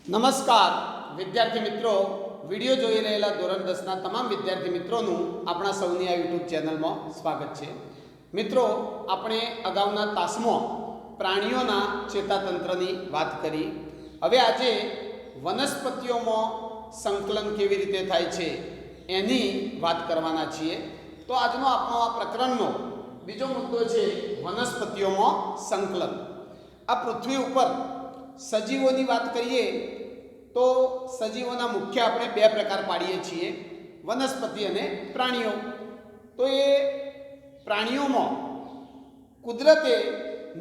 નમસ્કાર વિદ્યાર્થી મિત્રો, વિડીયો જોઈ રહેલા ધોરણ 10ના તમામ વિદ્યાર્થી મિત્રોનું આપણા સૌની આ યુટ્યુબ ચેનલમાં સ્વાગત છે. મિત્રો, આપણે અગાઉના તાસમાં પ્રાણીઓના ચેતાતંત્રની વાત કરી. હવે આજે વનસ્પતિઓમાં સંકલન કેવી રીતે થાય છે એની વાત કરવાના છીએ. તો આજનો આપણો આ પ્રકરણનો બીજો મુદ્દો છે વનસ્પતિઓમાં સંકલન. આ પૃથ્વી ઉપર સજીવોની વાત કરીએ તો સજીવોના મુખ્ય આપણે બે પ્રકાર પાડીએ છીએ, વનસ્પતિ અને પ્રાણીઓ. તો એ પ્રાણીઓમાં કુદરતે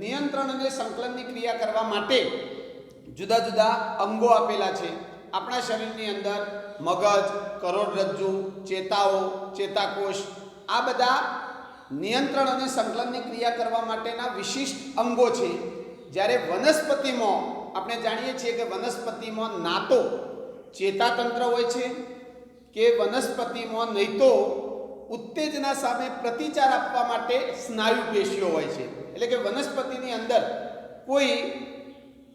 નિયંત્રણ અને સંકલનની ક્રિયા કરવા માટે જુદા જુદા અંગો આપેલા છે. આપણા શરીરની અંદર મગજ, કરોડરજ્જુ, ચેતાઓ, ચેતાકોષ, આ બધા નિયંત્રણ અને સંકલનની ક્રિયા કરવા માટેના વિશિષ્ટ અંગો છે. જ્યારે વનસ્પતિમાં આપણે જાણીએ છીએ કે વનસ્પતિમાં ના તો ચેતાતંત્ર હોય છે કે વનસ્પતિમાં નહીં તો ઉત્તેજના સામે પ્રતિચાર આપવા માટે સ્નાયુ પેશીઓ હોય છે. એટલે કે વનસ્પતિની અંદર કોઈ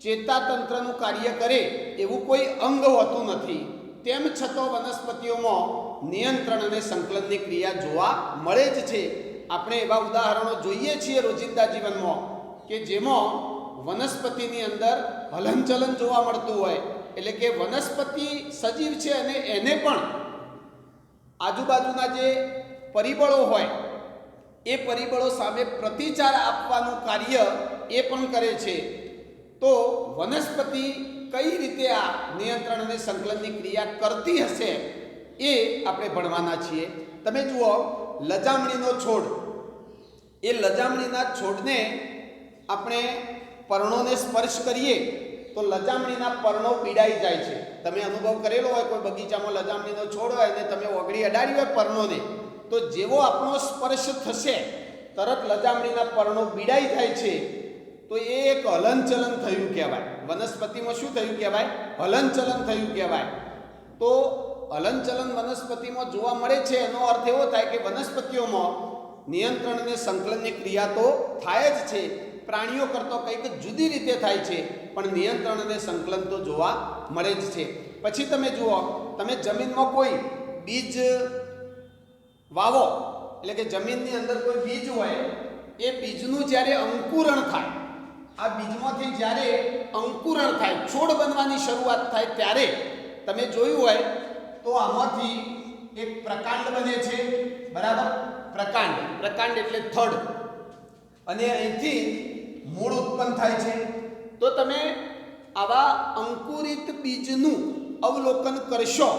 ચેતાતંત્રનું કાર્ય કરે એવું કોઈ અંગ હોતું નથી. તેમ છતાં વનસ્પતિઓમાં નિયંત્રણ અને સંકલનની ક્રિયા જોવા મળે જ છે. આપણે એવા ઉદાહરણો જોઈએ છીએ રોજિંદા જીવનમાં કે જેમાં વનસ્પતિની અંદર હલનચલન જોવા મળતું હોય. એટલે કે વનસ્પતિ સજીવ છે અને એને પણ આજુબાજુના જે પરિબળો હોય એ પરિબળો સામે પ્રતિચાર આપવાનું કાર્ય એ પણ કરે છે. તો વનસ્પતિ કઈ રીતે આ નિયંત્રણ અને સંકલનની ક્રિયા કરતી હશે એ આપણે ભણવાના છીએ. તમે જુઓ, લજામણીનો છોડ, એ લજામણીના છોડને આપણે પર્ણોને સ્પર્શ કરીએ તો લજામણીના પર્ણો પીડાઈ જાય છે. તમે અનુભવ કરેલો હોય, કોઈ બગીચામાં લજામણીનો છોડ હોય અને તમે ઓગળી અડાડી હોય પર્ણોને, તો જેવો આપણો સ્પર્શ થશે તરત લજામણીના પર્ણો પીડાઈ જાય છે. તો એ એક હલનચલન થયું કહેવાય. વનસ્પતિમાં શું થયું કહેવાય? હલનચલન થયું કહેવાય. તો હલનચલન વનસ્પતિમાં જોવા મળે છે. એનો અર્થ એવો થાય કે વનસ્પતિઓમાં નિયંત્રણ અને સંકલનની ક્રિયા તો થાય જ છે. પ્રાણીઓ કરતો કંઈક જુદી રીતે થાય છે, પણ નિયંત્રણ અને સંકલન તો જોવા મળે જ છે. પછી તમે જુઓ, તમે જમીનમાં કોઈ બીજ વાવો, એટલે કે જમીનની અંદર કોઈ બીજ હોય, એ બીજનું જ્યારે અંકુરણ થાય, આ બીજમાંથી જ્યારે અંકુરણ થાય, છોડ બનવાની શરૂઆત થાય, ત્યારે તમે જોયું હોય તો આમાંથી એક પ્રકાંડ બને છે. બરાબર? પ્રકાંડ એટલે થડ, અને અહીંથી મૂળ ઉત્પન્ન થાય છે. તો તમે આવા અંકુરિત બીજનું અવલોકન કરશો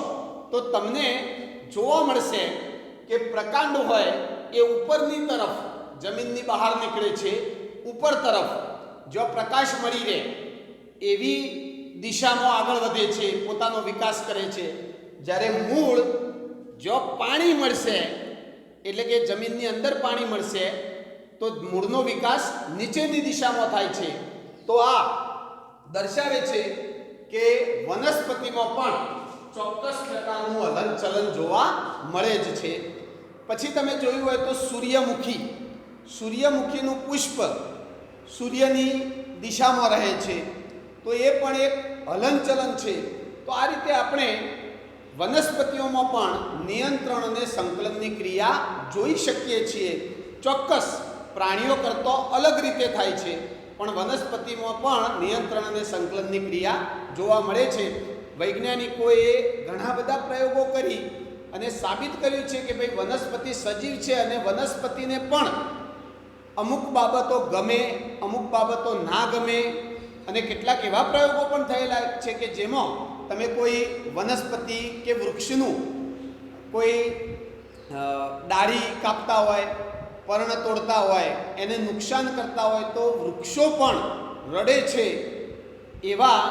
તો તમને જોવા મળશે કે પ્રકાંડ હોય એ ઉપરની તરફ જમીનની બહાર નીકળે છે. ઉપર તરફ જો પ્રકાશ મળી રહે એવી દિશામાં આગળ વધે છે, પોતાનો વિકાસ કરે છે. જ્યારે મૂળ જો પાણી મળશે, એટલે કે જમીનની અંદર પાણી મળશે, તો મૂળનો વિકાસ નીચેની દિશામાં થાય છે. તો આ દર્શાવે છે કે વનસ્પતિમાં પણ ચોક્કસ પ્રકારનું હલનચલન જોવા મળે જ છે. પછી તમે જોયું હોય તો સૂર્યમુખીનું પુષ્પ સૂર્યની દિશામાં રહે છે, તો એ પણ એક હલનચલન છે. તો આ રીતે આપણે વનસ્પતિઓમાં પણ નિયંત્રણ અને સંકલનની ક્રિયા જોઈ શકીએ છીએ. ચોક્કસ પ્રાણીઓ કરતો અલગ રીતે થાય છે, પણ વનસ્પતિમાં પણ નિયંત્રણ અને સંકલનની ક્રિયા જોવા મળે છે. વૈજ્ઞાનિકોએ ઘણા બધા પ્રયોગો કરી અને સાબિત કર્યું છે કે ભાઈ વનસ્પતિ સજીવ છે અને વનસ્પતિને પણ અમુક બાબતો ગમે, અમુક બાબતો ના ગમે. અને કેટલાક એવા પ્રયોગો પણ થયેલા છે કે જેમાં તમે કોઈ વનસ્પતિ કે વૃક્ષનું કોઈ ડાળી કાપતા હોય, પર્ણ તોડતા હોય, એને નુકસાન કરતા હોય તો વૃક્ષો પણ રડે છે. એવા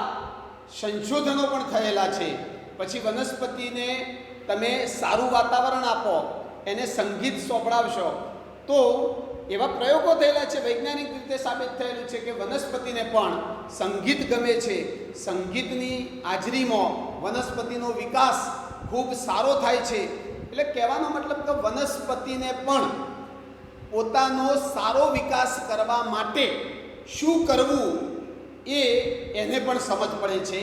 સંશોધનો પણ થયેલા છે. પછી વનસ્પતિને તમે સારું વાતાવરણ આપો, એને સંગીત સોંપડાવશો, તો એવા પ્રયોગો થયેલા છે. વૈજ્ઞાનિક રીતે સાબિત થયેલું છે કે વનસ્પતિને પણ સંગીત ગમે છે. સંગીતની હાજરીમાં વનસ્પતિનો વિકાસ ખૂબ સારો થાય છે. એટલે કહેવાનો મતલબ કે વનસ્પતિને પણ પોતાનો સારો વિકાસ કરવા માટે શું કરવું એને પણ સમજ પડે છે.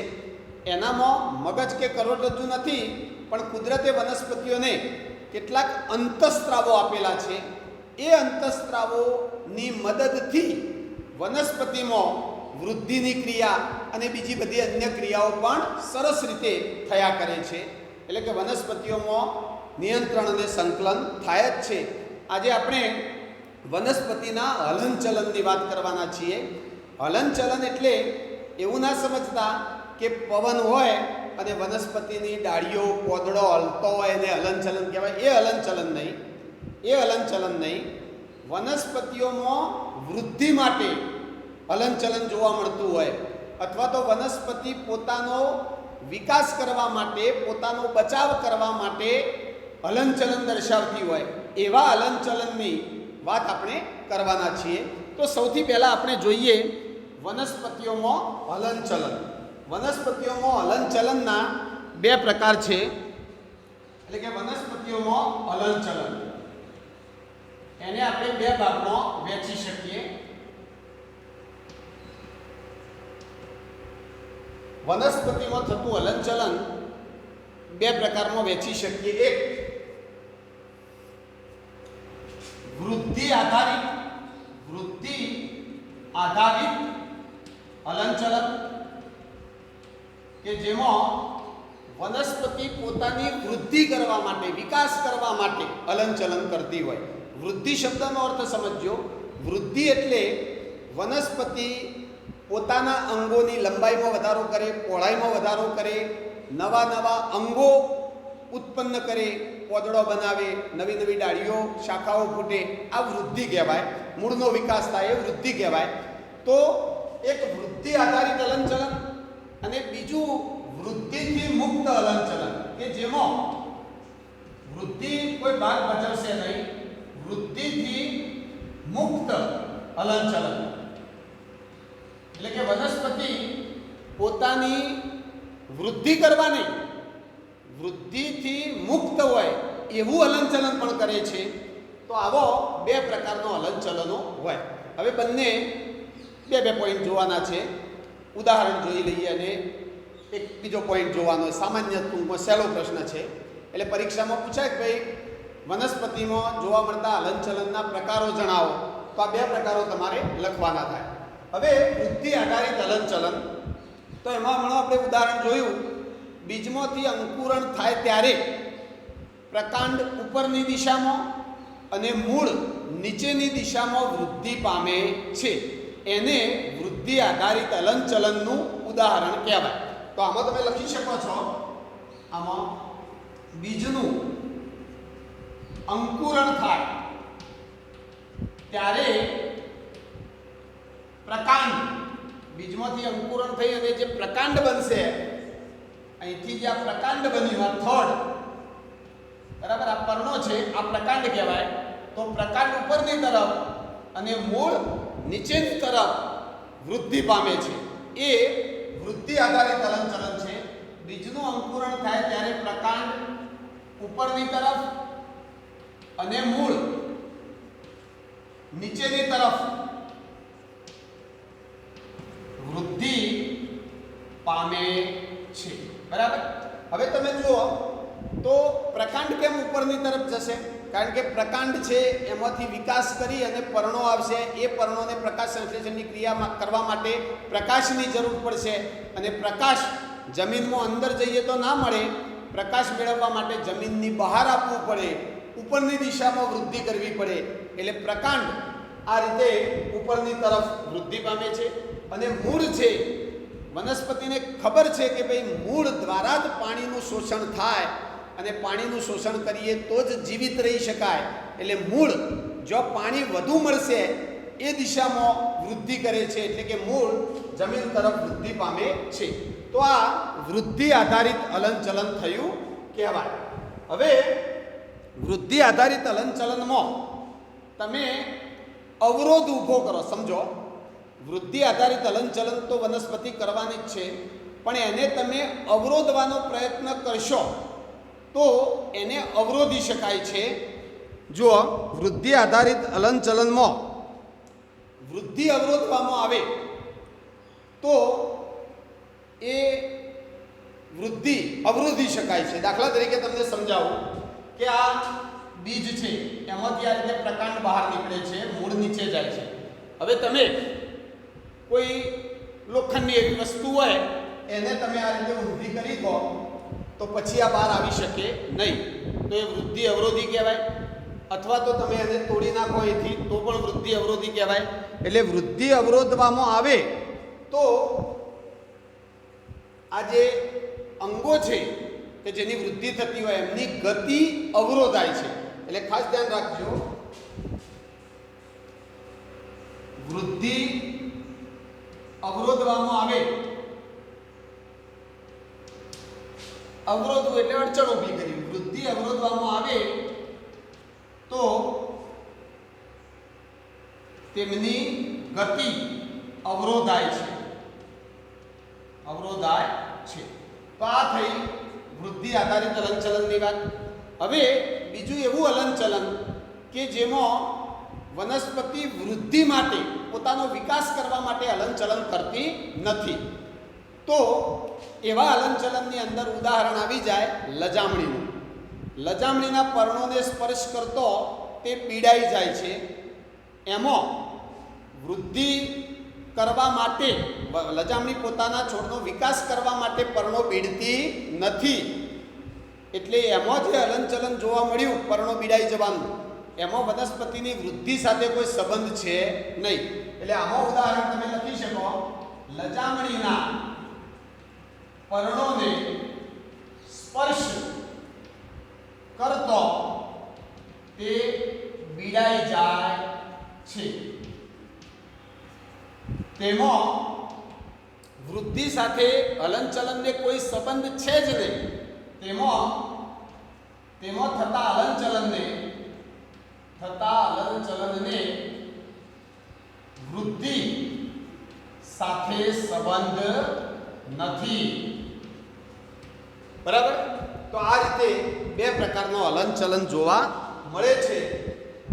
એનામાં મગજ કે કરોડરજ્જુ નથી, પણ કુદરતે વનસ્પતિઓને કેટલાક અંતઃસ્ત્રાવો આપેલા છે. એ અંતઃસ્ત્રાવોની મદદથી વનસ્પતિમાં વૃદ્ધિની ક્રિયા અને બીજી બધી અન્ય ક્રિયાઓ પણ સરસ રીતે થયા કરે છે. એટલે કે વનસ્પતિઓમાં નિયંત્રણ અને સંકલન થાય જ છે. આજે આપણે વનસ્પતિના હલનચલનની વાત કરવાના છીએ. હલનચલન એટલે એવું ના સમજતા કે પવન હોય અને વનસ્પતિની ડાળીઓ પોદળો હલતો હોય એને હલનચલન કહેવાય. એ હલનચલન નહીં, એ હલનચલન નહીં. વનસ્પતિઓમાં વૃદ્ધિ માટે હલનચલન જોવા મળતું હોય, અથવા તો વનસ્પતિ પોતાનો વિકાસ કરવા માટે, પોતાનો બચાવ કરવા માટે હલનચલન દર્શાવતી હોય, એવા હલનચલનની વાત આપણે કરવાના છીએ. તો સૌથી પહેલાં આપણે જોઈએ વનસ્પતિઓમાં હલનચલન. વનસ્પતિઓમાં હલનચલનના બે પ્રકાર છે. એટલે કે વનસ્પતિઓમાં હલનચલન એને આપણે બે ભાગમાં વહેંચી શકીએ. વનસ્પતિમાં થતું હલનચલન બે પ્રકારમાં વહેંચી શકીએ. એક વૃદ્ધિ આધારિત હલનચલન કે જેમાં વનસ્પતિ પોતાની વૃદ્ધિ કરવા માટે, વિકાસ કરવા માટે હલનચલન કરતી હોય. વૃદ્ધિ શબ્દનો અર્થ સમજજો. વૃદ્ધિ એટલે વનસ્પતિ પોતાના અંગોની લંબાઈમાં વધારો કરે, પહોળાઈમાં વધારો કરે, નવા નવા અંગો ઉત્પન્ન કરે, પોદળો બનાવે, નવી નવી ડાળીઓ, શાખાઓ ફૂટે, આ વૃદ્ધિ કહેવાય. મૂળનો વિકાસ થાય એ વૃદ્ધિ કહેવાય. તો એક વૃદ્ધિ આધારિત હલનચલન અને બીજું વૃદ્ધિથી મુક્ત હલનચલન કે જેમાં વૃદ્ધિ કોઈ ભાગ ભજવશે નહીં, વૃદ્ધિથી મુક્ત હલનચલન. એટલે કે વનસ્પતિ પોતાની વૃદ્ધિ કરવાની, વૃદ્ધિથી મુક્ત હોય એવું હલનચલન પણ કરે છે. તો આવો બે પ્રકારનો હલનચલનો હોય. હવે બંને બે પોઈન્ટ જોવાના છે. ઉદાહરણ જોઈ લઈએ અને એક બીજો પોઈન્ટ જોવાનો. સામાન્ય ટૂંકમાં સહેલો પ્રશ્ન છે. એટલે પરીક્ષામાં પૂછાય કે ભાઈ વનસ્પતિમાં જોવા મળતા હલનચલનના પ્રકારો જણાવો, તો આ બે પ્રકારો તમારે લખવાના થાય. હવે વૃદ્ધિ આધારિત હલનચલન, તો એમાં હમણાં આપણે ઉદાહરણ જોયું. બીજમાંથી અંકુરણ થાય ત્યારે પ્રકાંડ ઉપરની દિશામાં અને મૂળ નીચેની દિશામાં વૃદ્ધિ પામે છે. એને વૃદ્ધિ આધારિત હલનચલનનું ઉદાહરણ કહેવાય. તો આમાં તમે લખી શકો છો, આમાં બીજનું અંકુરણ થાય ત્યારે પ્રકાંડ, બીજમાંથી અંકુરણ થઈ અને જે પ્રકાંડ બનશે, અહીંથી જે આ પ્રકાંડ બન્યું, આ થડ, બરાબર, આ પર્ણો છે, આ પ્રકાંડ કહેવાય. તો પ્રકાંડ ઉપરની તરફ અને મૂળ નીચેની તરફ વૃદ્ધિ પામે છે. એ વૃદ્ધિ આધારિત હલનચલન છે. બીજનું અંકુરણ થાય ત્યારે પ્રકાંડ ઉપરની તરફ અને મૂળ નીચેની તરફ વૃદ્ધિ પામે છે. બરાબર. હવે તમે જુઓ તો પ્રકાંડ કેમ ઉપરની તરફ જશે? કારણ કે પ્રકાંડ છે એમાંથી વિકાસ કરી અને પર્ણો આવશે. એ પર્ણોને પ્રકાશ સંશ્લેષણની ક્રિયા કરવા માટે પ્રકાશની જરૂર પડશે અને પ્રકાશ જમીનમાં અંદર જઈએ તો ના મળે. પ્રકાશ મેળવવા માટે જમીનની બહાર આપવું પડે, ઉપરની દિશામાં વૃદ્ધિ કરવી પડે. એટલે પ્રકાંડ આ રીતે ઉપરની તરફ વૃદ્ધિ પામે છે. અને મૂળ છે, વનસ્પતિને ખબર છે કે ભાઈ મૂળ દ્વારા જ પાણીનું શોષણ થાય અને પાણીનું શોષણ કરીએ તો જ જીવિત રહી શકાય. એટલે મૂળ જો પાણી વધુ મળશે એ દિશામાં વૃદ્ધિ કરે છે. એટલે કે મૂળ જમીન તરફ વૃદ્ધિ પામે છે. તો આ વૃદ્ધિ આધારિત હલનચલન થયું કહેવાય. હવે વૃદ્ધિ આધારિત હલનચલનમાં તમે અવરોધ ઊભો કરો. સમજો, વૃદ્ધિ આધારિત હલનચલન તો વનસ્પતિ કરવાની જ છે, પણ એને તમે અવરોધવાનો પ્રયત્ન કરશો તો એને અવરોધી શકાય છે. જો વૃદ્ધિ આધારિત હલનચલનમાં વૃદ્ધિ અવરોધવામાં આવે તો એ અવરોધી શકાય છે. દાખલા તરીકે તમને સમજાવું કે આ બીજ છે, એમાંથી આ રીતે પ્રકાંડ બહાર નીકળે છે, મૂળ નીચે જાય છે. હવે તમે કોઈ લોખંડની એવી વસ્તુ હોય એને તમે આ રીતે વૃદ્ધિ કરી દો તો પછી આ બહાર આવી શકે નહીં, તો એ વૃદ્ધિ અવરોધી કહેવાય. અથવા તો તમે એને તોડી નાખો એથી તો પણ વૃદ્ધિ અવરોધી કહેવાય. એટલે વૃદ્ધિ અવરોધવામાં આવે તો આ જે અંગો છે કે જેની વૃદ્ધિ થતી હોય એમની ગતિ અવરોધાય છે. એટલે ખાસ ધ્યાન રાખજો, વૃદ્ધિ અવરોધવામાં આવે, અવરોધવું એટલે અડચણ ઊભી કરી, વૃદ્ધિ અવરોધવામાં આવે તો તેમની ગતિ અવરોધાય છે, અવરોધાય છે. તો આ થઈ વૃદ્ધિ આધારિત હલનચલનની વાત. હવે બીજું એવું હલનચલન કે જેમાં વનસ્પતિ વૃદ્ધિ માટે, પોતાનો વિકાસ કરવા માટે હલનચલન કરતી નથી. તો એવા હલનચલનની અંદર ઉદાહરણ આવી જાય લજામણીનું. લજામણીના પર્ણોને સ્પર્શ કરતો તે પીડાઈ જાય છે. એમાં વૃદ્ધિ કરવા માટે લજામણી પોતાના છોડનો વિકાસ કરવા માટે પર્ણો બીડતી નથી. એટલે એમાં જે હલનચલન જોવા મળ્યું, પર્ણો બીડાઈ જવાનું, એમાં વનસ્પતિની વૃદ્ધિ સાથે કોઈ સંબંધ છે નહીં. એટલે આમાં ઉદાહરણ તમે લખી શકો, લજામણીના પર્ણોને સ્પર્શ કરતો તે બીડાઈ જાય છે. તેમાં વૃદ્ધિ સાથે હલનચલનને કોઈ સંબંધ છે જ નહીં. તેમાં થતા હલનચલનને વૃદ્ધિ સાથે સંબંધ નથી. બરાબર? તો આ રીતે બે પ્રકારનો હલનચલન જોવા મળે છે,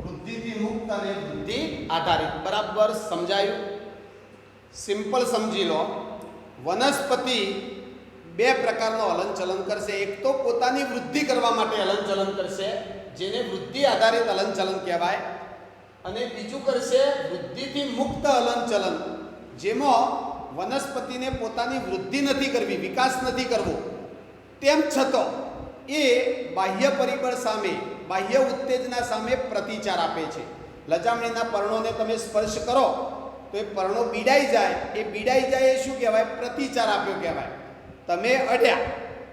વૃદ્ધિથી મુક્ત અને વૃદ્ધિ આધારિત. બરાબર સમજાયું? સિમ્પલ સમજી લો. વનસ્પતિ બે પ્રકારનો હલનચલન કરશે. એક તો પોતાની વૃદ્ધિ કરવા માટે હલનચલન કરશે, જેને વૃદ્ધિ આધારિત હલનચલન કહેવાય. અને બીજું કરશે વૃદ્ધિથી મુક્ત હલનચલન, જેમાં વનસ્પતિને પોતાની વૃદ્ધિ નથી કરવી, વિકાસ નથી કરવો, તેમ છતાં એ બાહ્ય પરિબળ સામે, બાહ્ય ઉત્તેજના સામે પ્રતિચાર આપે છે. લજામણીના પર્ણોને તમે સ્પર્શ કરો તો એ પર્ણો બીડાઈ જાય. એ બીડાઈ જાય એ શું કહેવાય? પ્રતિચાર આપ્યો કહેવાય. તમે અડ્યા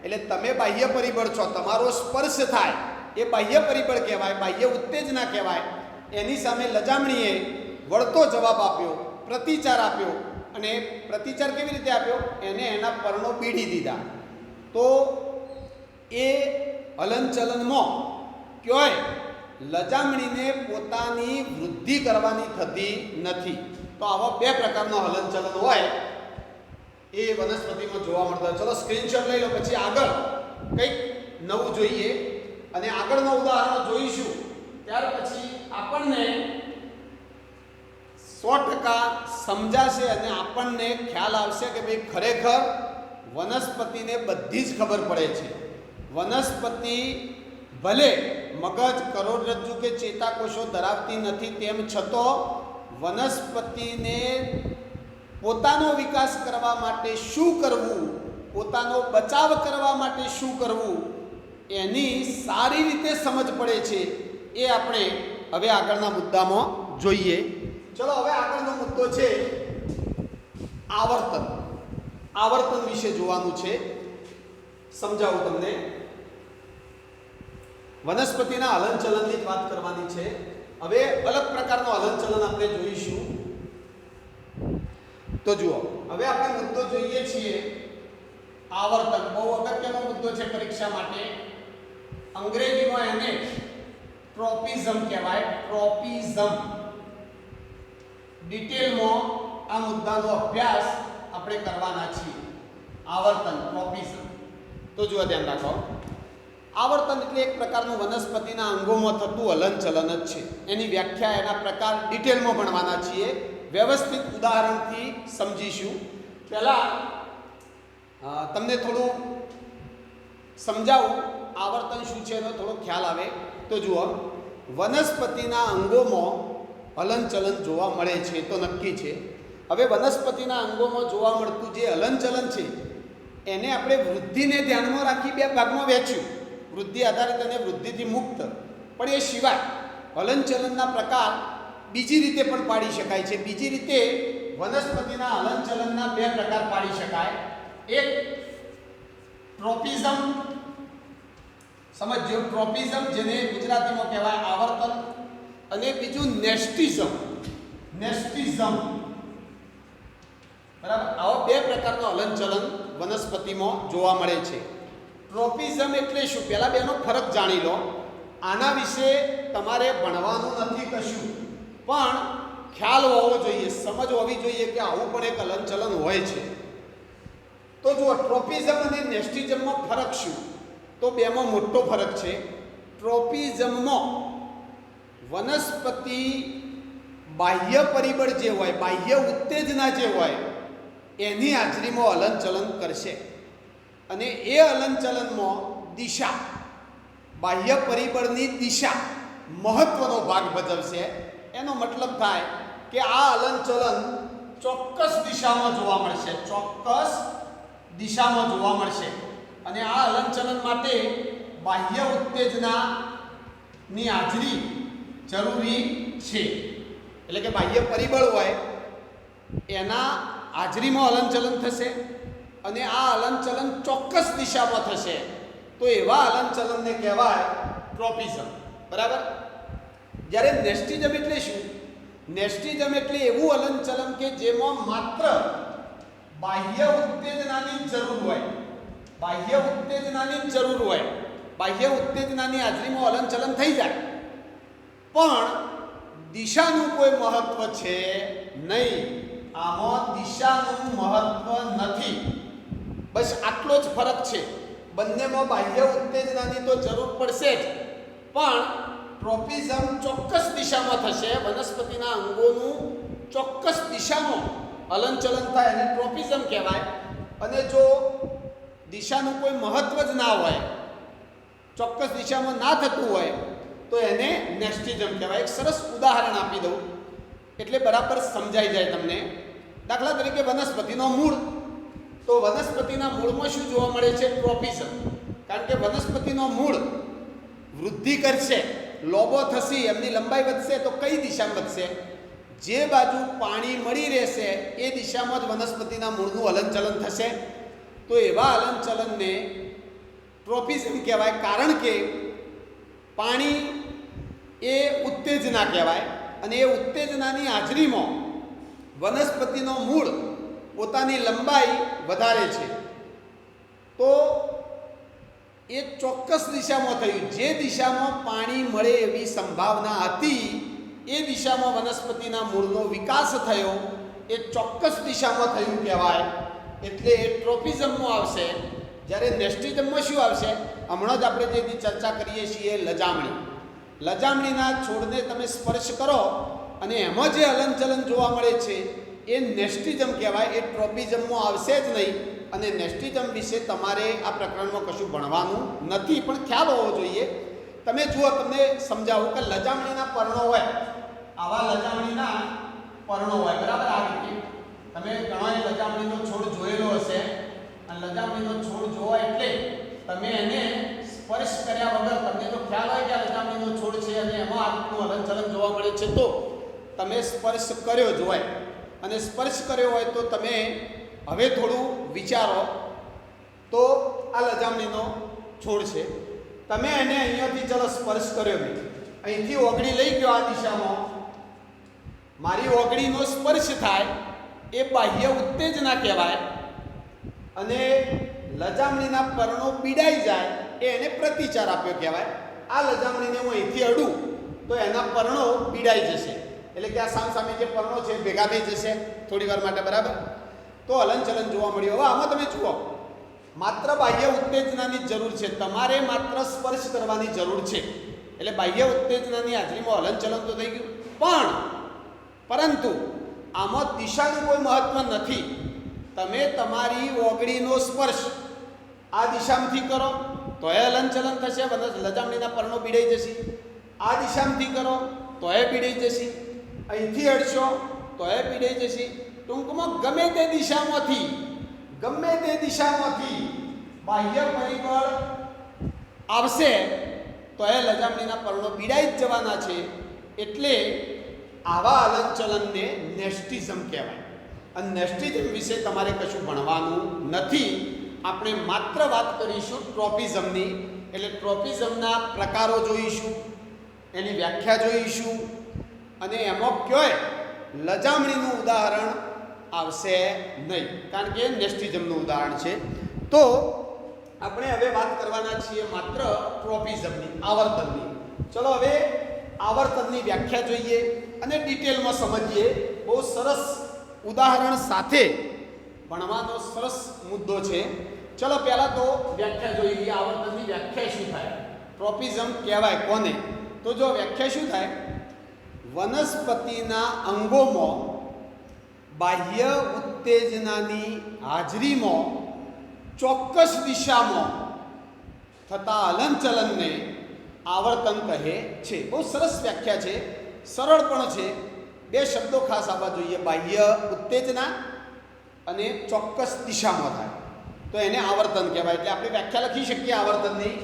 એટલે તમે બાહ્ય પરિબળ છો, તમારો સ્પર્શ થાય એ બાહ્ય પરિબળ કહેવાય, બાહ્ય ઉત્તેજના કહેવાય. એની સામે લજામણીએ વળતો જવાબ આપ્યો, પ્રતિચાર આપ્યો. અને પ્રતિચાર કેવી રીતે આપ્યો? એને એના પર્ણો બીડી દીધા. તો એ હલનચલનમાં ક્યાંય લજામણીને પોતાની વૃદ્ધિ કરવાની થતી નથી. તો આવા બે પ્રકારનો હલનચલન હોય એ વનસ્પતિમાં જોવા મળતા. ચલો સ્ક્રીનશોટ લઈ લો, પછી આગળ કંઈક નવું જોઈએ અને આગળનો ઉદાહરણ જોઈશું. ત્યાર પછી આપણને 100% સમજાશે અને આપણને ખ્યાલ આવશે કે ભાઈ ખરેખર વનસ્પતિને બધી જ ખબર પડે છે. વનસ્પતિ ભલે મગજ, કરોડરજ્જુ કે ચેતાકોષો ધરાવતી નથી, તેમ છતાં વનસ્પતિને પોતાનો વિકાસ કરવા માટે શું કરવું, પોતાનો બચાવ કરવા માટે શું કરવું, એની સારી રીતે સમજ પડે છે. એ આપણે હવે આગળના મુદ્દામાં જોઈએ. ચલો હવે આગળનો મુદ્દો છે આવર્તન. આવર્તન વિશે જોવાનું છે. સમજાવું તમને. વનસ્પતિના હલનચલનની જ વાત કરવાની છે. હવે અલગ પ્રકારનો હલનચલન આપણે જોઈશું. તો જુઓ, હવે આપણે મુદ્દો જોઈએ છીએ આવર્તન. બહુ અગત્યનો મુદ્દો છે પરીક્ષા માટે. અંગ્રેજીમાં એને ટ્રોપિઝમ કહેવાય, ટ્રોપિઝમ. ડિટેલમાં આ મુદ્દાનો અભ્યાસ આપણે કરવાના છીએ. આવર્તન, ટ્રોપિઝમ. તો જુઓ, ધ્યાન રાખો. આવર્તન એટલે એક પ્રકારનું વનસ્પતિના અંગોમાં થતું હલનચલન જ છે. એની વ્યાખ્યા, એના પ્રકાર ડિટેલમાં ભણવાના છીએ. વ્યવસ્થિત ઉદાહરણથી સમજીશું. પહેલાં તમને થોડું સમજાવું આવર્તન શું છે એનો થોડો ખ્યાલ આવે તો જુઓ, વનસ્પતિના અંગોમાં હલનચલન જોવા મળે છે તો નક્કી છે. હવે વનસ્પતિના અંગોમાં જોવા મળતું જે હલનચલન છે એને આપણે વૃદ્ધિને ધ્યાનમાં રાખી બે ભાગમાં વહેંચ્યું, વૃદ્ધિ આધારિત અને વૃદ્ધિથી મુક્ત. પણ એ સિવાય હલનચલનના પ્રકાર બીજી રીતે પણ પાડી શકાય છે. બીજી રીતે વનસ્પતિના હલનચલનના બે પ્રકાર પાડી શકાય. એક ટ્રોપિઝમ, સમજો ટ્રોપિઝમ જેને ગુજરાતીમાં કહેવાય આવર્તન, અને બીજું નેસ્ટિઝમ. નેસ્ટિઝમ બરાબર. આવા બે પ્રકારનું હલનચલન વનસ્પતિમાં જોવા મળે છે. ટ્રોપિઝમ એટલે શું, પહેલા બેનો ફરક જાણી લો. આના વિશે તમારે ભણવાનું નથી કશું, પણ ખ્યાલ હોવો જોઈએ, સમજ હોવી જોઈએ કે આવું પણ એક હલનચલન હોય છે. તો જુઓ, ટ્રોપિઝમ અને નેસ્ટિઝમમાં ફરક શું? તો બેમાં મોટો ફરક છે. ટ્રોપિઝમમાં વનસ્પતિ બાહ્ય પરિબળ જે હોય, બાહ્ય ઉત્તેજના જે હોય એની હાજરીમાં હલનચલન કરશે, અને એ હલનચલનમાં દિશા, બાહ્ય પરિબળની દિશા મહત્વનો ભાગ ભજવશે. એનો મતલબ થાય કે આ હલનચલન ચોક્કસ દિશામાં જોવા મળશે, ચોક્કસ દિશામાં જોવા મળશે. અને આ હલનચલન માટે બાહ્ય ઉત્તેજનાની હાજરી જરૂરી છે. એટલે કે બાહ્ય પરિબળ હોય એના હાજરીમાં હલનચલન થશે, અને આ હલનચલન ચોક્કસ દિશામાં થશે. તો એવા હલનચલનને કહેવાય ટ્રોપિઝમ. બરાબર. જ્યારે નેસ્ટિઝમ એટલે શું? નેસ્ટિઝમ એટલે એવું હલનચલન કે જેમાં માત્ર બાહ્ય ઉત્તેજનાની જરૂર હોય, બાહ્ય ઉત્તેજનાની જરૂર હોય, બાહ્ય ઉત્તેજનાની હાજરીમાં હલનચલન થઈ જાય, પણ દિશાનું કોઈ મહત્વ છે નહીં. આમાં દિશાનું મહત્વ નથી. બસ આટલો જ ફરક છે. બંનેમાં બાહ્ય ઉત્તેજનાની તો જરૂર પડશે જ, પણ ટ્રોપિઝમ ચોક્કસ દિશામાં થશે. વનસ્પતિના અંગોનું ચોક્કસ દિશામાં હલનચલન થાય અને ટ્રોપિઝમ કહેવાય. અને જો દિશાનું કોઈ મહત્વ જ ના હોય, ચોક્કસ દિશામાં ના થતું હોય, તો એને નેસ્ટિઝમ કહેવાય. એક સરસ ઉદાહરણ આપી દઉં એટલે બરાબર સમજાઈ જાય તમને. દાખલા તરીકે વનસ્પતિનો મૂળ. તો વનસ્પતિના મૂળમાં શું જોવા મળે છે? ટ્રોપિઝમ. કારણ કે વનસ્પતિનો મૂળ વૃદ્ધિ કરશે, લોબો થશે, એમની લંબાઈ વધશે, તો કઈ દિશામાં વધશે? જે બાજુ પાણી મળી રહેશે એ દિશામાં જ વનસ્પતિના મૂળનું હલનચલન થશે. તો એવા હલનચલનને ટ્રોપિઝમ કહેવાય. કારણ કે પાણી એ ઉત્તેજના કહેવાય, અને એ ઉત્તેજનાની હાજરીમાં વનસ્પતિનો મૂળ પોતાની લંબાઈ વધારે છે. તો એ ચોક્કસ દિશામાં થયું. જે દિશામાં પાણી મળે એવી સંભાવના હતી એ દિશામાં વનસ્પતિના મૂળનો વિકાસ થયો, એ ચોક્કસ દિશામાં થયું કહેવાય. એટલે એ ટ્રોપિઝમમાં આવશે. જ્યારે નેસ્ટિઝમમાં શું આવશે? હમણાં જ આપણે જેની ચર્ચા કરીએ છીએ, લજામણી. લજામણીના છોડને તમે સ્પર્શ કરો અને એમાં જે હલનચલન જોવા મળે છે એ નેસ્ટિઝમ કહેવાય. એ ટ્રોપિઝમમાં આવશે જ નહીં. અને નેસ્ટિઝમ વિશે તમારે આ પ્રકરણમાં કશું ભણવાનું નથી, પણ ખ્યાલ હોવો જોઈએ. તમે જુઓ, તમને સમજાવું કે લજામણીના પર્ણો હોય, આવા લજામણીના પર્ણો હોય. બરાબર. આ રીતે તમે ઘણાએ લજામણીનો છોડ જોયેલો હશે. અને લજામણીનો છોડ જોવા એટલે તમે એને સ્પર્શ કર્યા વગર તમને જો ખ્યાલ હોય કે આ લજામણીનો છોડ છે અને એમાં આટલું હલનચલન જોવા મળે છે, તો તમે સ્પર્શ કર્યો જ હોય. અને સ્પર્શ કર્યો હોય તો તમે હવે થોડું વિચારો. તો આ લજામણીનો છોડ છે, તમે એને અહીંયાથી ચલો સ્પર્શ કર્યો, મેં અહીંથી ઓગળી લઈ ગયો આ દિશામાં, મારી ઓગળીનો સ્પર્શ થાય એ બાહ્ય ઉત્તેજના કહેવાય. અને લજામણીના પર્ણો પીડાઈ જાય એ એને પ્રતિચાર આપ્યો કહેવાય. આ લજામણીને હું અહીંથી અડું તો એના પર્ણો પીડાઈ જશે, એટલે કે આ સામે જે પર્ણો છે ભેગા થઈ જશે થોડી વાર માટે. બરાબર. તો હલનચલન જોવા મળ્યું. હવે આમાં તમે જુઓ, માત્ર બાહ્ય ઉત્તેજનાની જરૂર છે, તમારે માત્ર સ્પર્શ કરવાની જરૂર છે. એટલે બાહ્ય ઉત્તેજનાની હાજરીમાં હલનચલન તો થઈ ગયું, પરંતુ આમાં દિશાનું કોઈ મહત્વ નથી. તમે તમારી ઓગળીનો સ્પર્શ આ દિશામાંથી કરો તોય હલનચલન થશે, લજામણીના પર્ણો બીડાઈ જશે. આ દિશામાંથી કરો તોય બીડાઈ જશે, અહીંથી હડશો તોય બીડાઈ જશે. ટૂંકમાં ગમે તે દિશામાંથી બાહ્ય પરિબળ આવશે તોય લજામણીના પર્ણો બીડાઈ જ જવાના છે. એટલે આવા હલનચલનને નેસ્ટિઝમ કહેવાય. અને નેસ્ટિઝમ વિશે તમારે કશું ભણવાનું નથી. આપણે માત્ર વાત કરીશું ટ્રોપિઝમની. એટલે ટ્રોપિઝમના પ્રકારો જોઈશું, એની વ્યાખ્યા જોઈશું, અને એમાં ક્યોય લજામણીનું ઉદાહરણ આવશે નહીં, કારણ કે નેસ્ટિઝમનું ઉદાહરણ છે. તો આપણે હવે વાત કરવાના છીએ માત્ર ટ્રોપિઝમની, આવર્તનની. ચલો હવે આવર્તનની વ્યાખ્યા જોઈએ અને ડિટેલમાં સમજીએ. બહુ સરસ ઉદાહરણ સાથે ભણવાનો સરસ મુદ્દો છે. ચલો પહેલાં તો વ્યાખ્યા જોઈ લઈએ. આવર્તનની વ્યાખ્યા શું થાય, ટ્રોપિઝમ કહેવાય કોને? તો જો વ્યાખ્યા શું થાય, વનસ્પતિના અંગોમાં બાહ્ય ઉત્તેજનાની હાજરીમાં ચોક્કસ દિશામાં થતા હલનચલનને આવર્તન કહે છે. બહુ સરસ વ્યાખ્યા છે, સરળ પણ છે. બે શબ્દો ખાસ આવવા જોઈએ, બાહ્ય ઉત્તેજના અને ચોક્કસ દિશામાં થાય તો એને આવર્તન કહેવાય. એટલે આપણે વ્યાખ્યા લખી શકીએ, આવર્તનની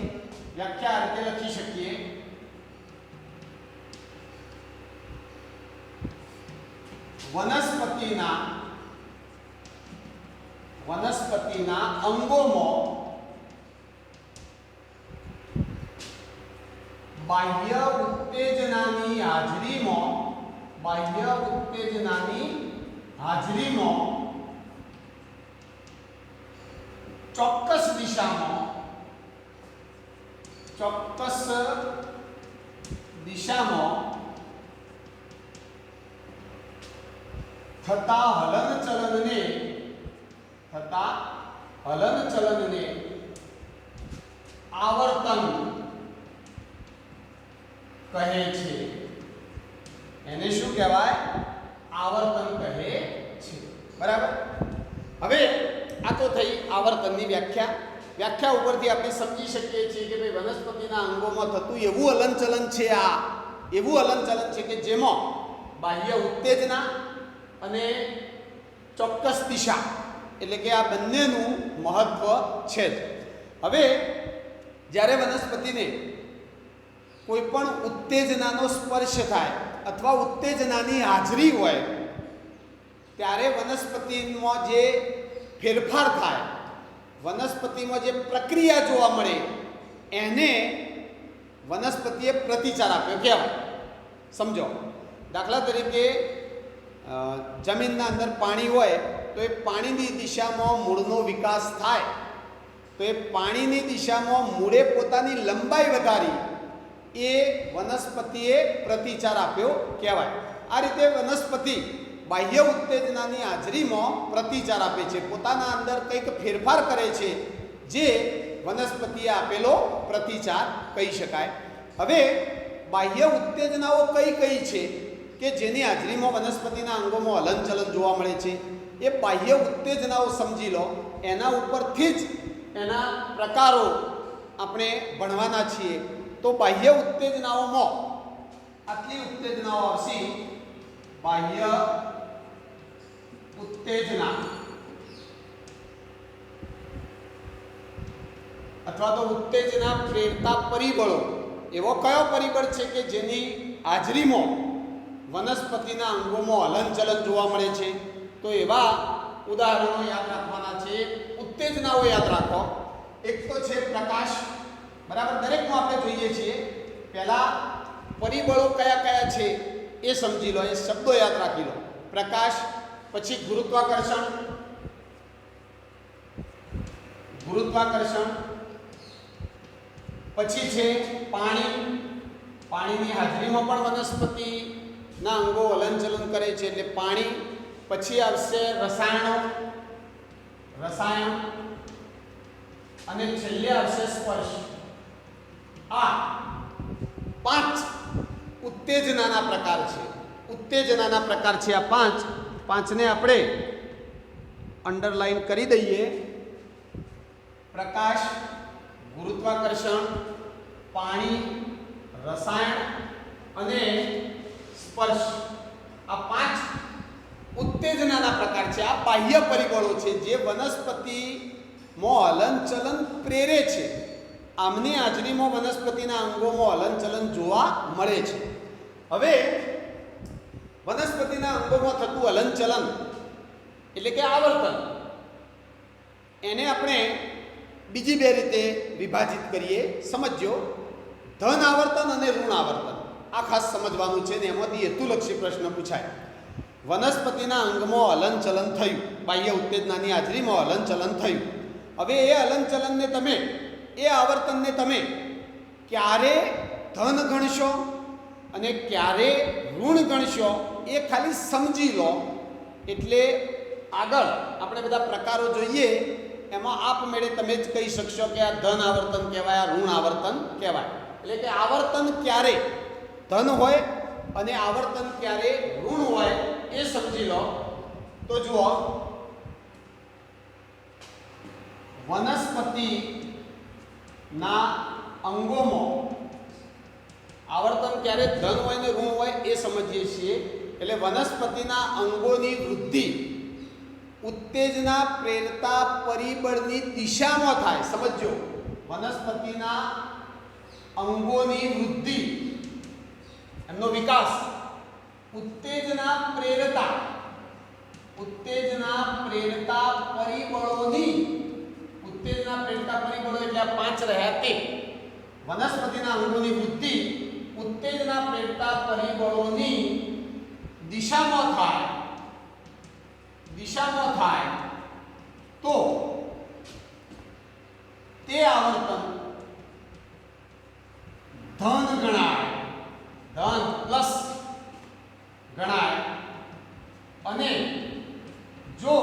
વ્યાખ્યા આ રીતે લખી શકીએ. વનસ્પતિના અંગોમાં બાહ્ય ઉત્તેજનાની હાજરીમાં ચોક્કસ દિશામાં થતા હલનચલનને આવર્તન કહે છે. એને શું કહેવાય? આવર્તન કહે છે. બરાબર. હવે આ તો થઈ આવર્તનની વ્યાખ્યા ઉપરથી આપણે સમજી શકીએ છીએ કે ભાઈ વનસ્પતિના અંગોમાં થતું એવું હલનચલન છે. આ એવું હલનચલન છે કે જેમાં બાહ્ય ઉત્તેજના અને ચોક્કસ દિશા, એટલે કે આ બંનેનું મહત્વ છે જ. હવે જ્યારે વનસ્પતિને કોઈ પણ ઉત્તેજનાનો સ્પર્શ થાય અથવા ઉત્તેજનાની હાજરી હોય ત્યારે વનસ્પતિમાં જે ફેરફાર થાય, વનસ્પતિમાં જે પ્રક્રિયા જોવા મળે એને વનસ્પતિએ પ્રતિચાર આપ્યો કહેવાય. સમજો, દાખલા તરીકે જમીનના અંદર પાણી હોય તો એ પાણીની દિશામાં મૂળનો વિકાસ થાય તો એ પાણીની દિશામાં મૂળે પોતાની લંબાઈ વધારી એ વનસ્પતિએ પ્રતિચાર આપ્યો કહેવાય. આ રીતે વનસ્પતિ બાહ્ય ઉત્તેજનાની હાજરીમાં પ્રતિચાર આપે છે, પોતાના અંદર કંઈક ફેરફાર કરે છે, જે વનસ્પતિએ આપેલો પ્રતિચાર કહી શકાય. હવે બાહ્ય ઉત્તેજનાઓ કઈ છે કે જેની હાજરીમાં વનસ્પતિના અંગોમાં હલનચલન જોવા મળે છે? એ બાહ્ય ઉત્તેજનાઓ સમજી લો, એના ઉપરથી જ એના પ્રકારો આપણે ભણવાના છીએ. તો બાહ્ય ઉત્તેજનાઓમાં આટલી ઉત્તેજનાઓ આવશે. બાહ્ય ઉત્તેજના અથવા તો ઉત્તેજના પ્રેરતા પરિબળો. એવો કયો પરિબળ છે કે જેની હાજરીમાં વનસ્પતિના અંગોમાં હલનચલન જોવા મળે છે? તો એવા ઉદાહરણો યાદ રાખવાના છે. ઉત્તેજનાઓ યાદ રાખો. એક તો છે પ્રકાશ. બરાબર, દરેકમાં આપણે જોઈએ છીએ. પહેલા પરિબળો કયા છે એ સમજી લો, એ શબ્દો યાદ રાખી લો. પ્રકાશ, પછી ગુરુત્વાકર્ષણ, પછી છે પાણી. પાણીની હાજરીમાં પણ વનસ્પતિના અંગો હલનચલન કરે છે, એટલે પાણી. પછી આવશે રસાયણ અને છેલ્લે આવશે સ્પર્શ. આ 5 ઉત્તેજનાના પ્રકાર છે. આ 5ને આપણે અંડરલાઈન કરી દઈએ. પ્રકાશ, ગુરુત્વાકર્ષણ, પાણી, રસાયણ અને સ્પર્શ, આ 5 ઉત્તેજનાના પ્રકાર છે. આ બાહ્ય પરિબળો છે જે વનસ્પતિમાં હલનચલન પ્રેરે છે. આમની હાજરીમાં વનસ્પતિના અંગોમાં હલનચલન જોવા મળે છે. હવે વનસ્પતિના અંગોમાં થતું હલનચલન એટલે કે આવર્તન, એને આપણે બીજી 2 રીતે વિભાજિત કરીએ. સમજો, ધન આવર્તન અને ઋણ આવર્તન. આ ખાસ સમજવાનું છે ને એમાંથી હેતુલક્ષી પ્રશ્ન પૂછાય. વનસ્પતિના અંગમાં હલનચલન થયું, બાહ્ય ઉત્તેજનાની હાજરીમાં હલનચલન થયું. હવે એ હલનચલનને તમે, એ આવર્તનને તમે ક્યારે ધન ગણશો અને ક્યારે ઋણ ગણશો એ ખાલી સમજી લો. એટલે આગળ આપણે બધા પ્રકારો જોઈએ, એમાં આપમેળે તમે જ કહી શકશો કે આ ધન આવર્તન કહેવાય, આ ઋણ આવર્તન કહેવાય. એટલે કે આવર્તન ક્યારે ધન હોય અને આવર્તન ક્યારે ઋણ હોય એ સમજી લો. તો જુઓ, વનસ્પતિના અંગોમાં આવર્તન ક્યારે ધન હોય ને ઋણ હોય એ સમજીએ છીએ. એટલે વનસ્પતિના અંગોની વૃદ્ધિ ઉત્તેજના પ્રેરતા પરિબળની દિશામાં થાય. સમજો, વનસ્પતિના અંગોની વૃદ્ધિ, એમનો વિકાસ ઉત્તેજના પ્રેરતા પરિબળોની, ઉત્તેજના પ્રેરતા પરિબળો એટલે આ 5 રહ્યા તે. વનસ્પતિના અંગોની વૃદ્ધિ ઉત્તેજના પ્રેરતા પરિબળોની દિશામાં થાય તો તે આવર્તન ધન ગણાય, ધન પ્લસ ગણાય. અને જો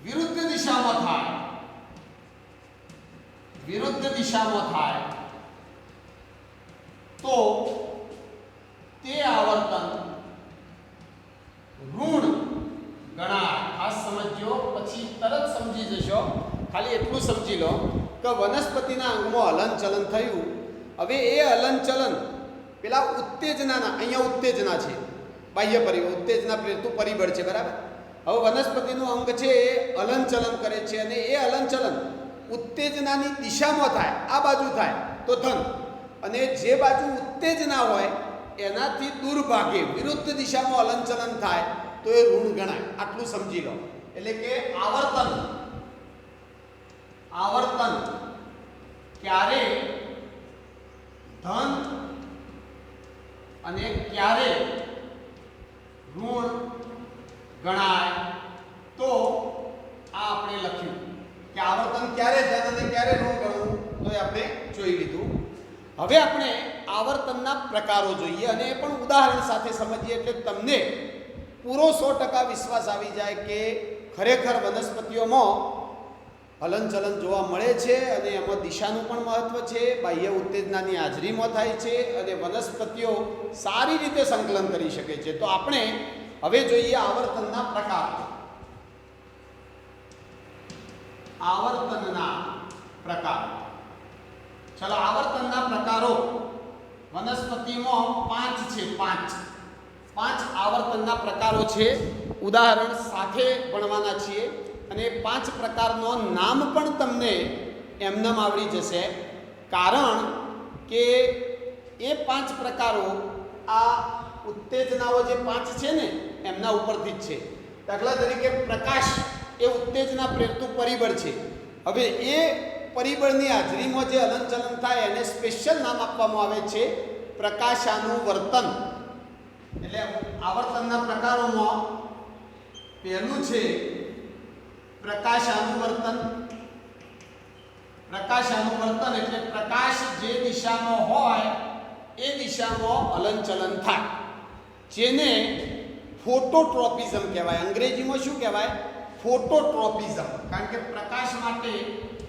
વિરુદ્ધ દિશામાં થાય તો તે આવર્તન ઋણ ગણાય. ખાસ સમજો, પછી તરત સમજી જશો. ખાલી એટલું સમજી લો કે વનસ્પતિના અંગમાં હલનચલન થયું. હવે એ હલનચલન પેલા ઉત્તેજનાના, અહીંયા ઉત્તેજના છે, બાહ્ય પરિબળ, ઉત્તેજના પ્રેરતું પરિબળ છે, બરાબર. હવે વનસ્પતિનું અંગ છે એ હલનચલન કરે છે અને એ હલનચલન ઉત્તેજનાની દિશામાં થાય, આ બાજુ થાય તો ધન, અને જે બાજુ ઉત્તેજના હોય એનાથી દૂર ભાગે વિરુદ્ધ દિશામાં હલનચલન થાય તો એ ઋણ ગણાય. આટલું સમજી લો. એટલે કે આવર્તન ક્યારે ધન અને ક્યારે ઋણ ગણાય તો આ આપણે લખ્યું કે આવર્તન ક્યારે ધન અને ક્યારે ઋણ ગણવું, તો એ આપણે જોઈ લીધું. હવે આપણે આવર્તનના પ્રકારો જોઈએ અને એ પણ ઉદાહરણ સાથે સમજીએ, એટલે તમને પૂરો 100% વિશ્વાસ આવી જાય કે ખરેખર વનસ્પતિઓમાં હલનચલન જોવા મળે છે અને એમાં દિશાનું પણ મહત્વ છે, બાહ્ય ઉત્તેજનાની હાજરીમાં થાય છે અને વનસ્પતિઓ સારી રીતે સંકલન કરી શકે છે. તો આપણે હવે જોઈએ આવર્તનના પ્રકાર. ચલો, આવર્તનના પ્રકારો વનસ્પતિમાં 5 છે. 5 આવર્તનના પ્રકારો છે. ઉદાહરણ સાથે ભણવાના છીએ અને 5 પ્રકારનો નામ પણ તમને એમનેમ આવડી જશે, કારણ કે એ 5 પ્રકારો આ ઉત્તેજનાઓ જે 5 છે ને એમના ઉપરથી જ છે. દાખલા તરીકે પ્રકાશ એ ઉત્તેજના પ્રેરતું પરિબળ છે. હવે એ પરિબળની હાજરીમાં જે હલનચલન થાય એને સ્પેશિયલ નામ આપવામાં આવે છે પ્રકાશાનુવર્તન. એટલે આવર્તનના પ્રકારોમાં પહેલું છે પ્રકાશાનુવર્તન. એટલે પ્રકાશ જે દિશામાં હોય એ દિશામાં હલનચલન થાય, જેને ફોટોટ્રોપિઝમ કહેવાય. અંગ્રેજીમાં શું કહેવાય? ફોટોટ્રોપિઝમ. કારણ કે પ્રકાશ માટે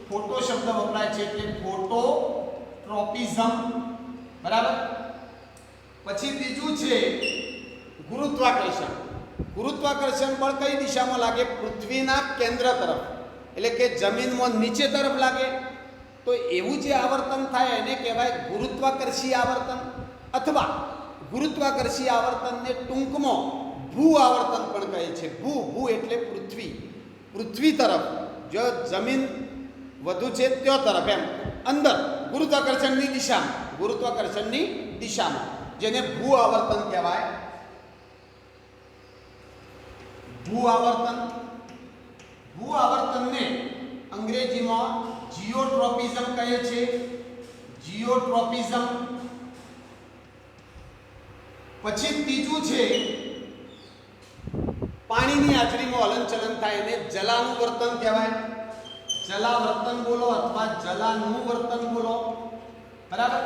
ફોટો શબ્દ વપરાય છે, એટલે ફોટોટ્રોપિઝમ, બરાબર. પછી બીજું છે ગુરુત્વાકર્ષણ. ગુરુત્વાકર્ષણ બળ કઈ દિશામાં લાગે? પૃથ્વીના કેન્દ્ર તરફ, એટલે કે જમીનમાં નીચે તરફ લાગે તો એવું જે આવર્તન થાય એને કહેવાય ગુરુત્વાકર્ષી આવર્તન, અથવા ગુરુત્વાકર્ષી આવર્તનને ટૂંકમાં ભૂ આવર્તન પણ કહે છે. ભૂ એટલે પૃથ્વી તરફ, જો જમીન વધુ છે ત્યાં તરફ, એમ અંદર ગુરુત્વાકર્ષણની દિશામાં, જેને ભૂ આવર્તન કહેવાય. ભૂ આવર્તનને અંગ્રેજીમાં જીઓટ્રોપિઝમ કહે છે. જીઓટ્રોપિઝમ. પછી ત્રીજું છે પાણીની હાજરીમાં હલનચલન થાય એને જલાનુવર્તન કહેવાય. જલાવર્તન બોલો અથવા જલાનુવર્તન બોલો, બરાબર.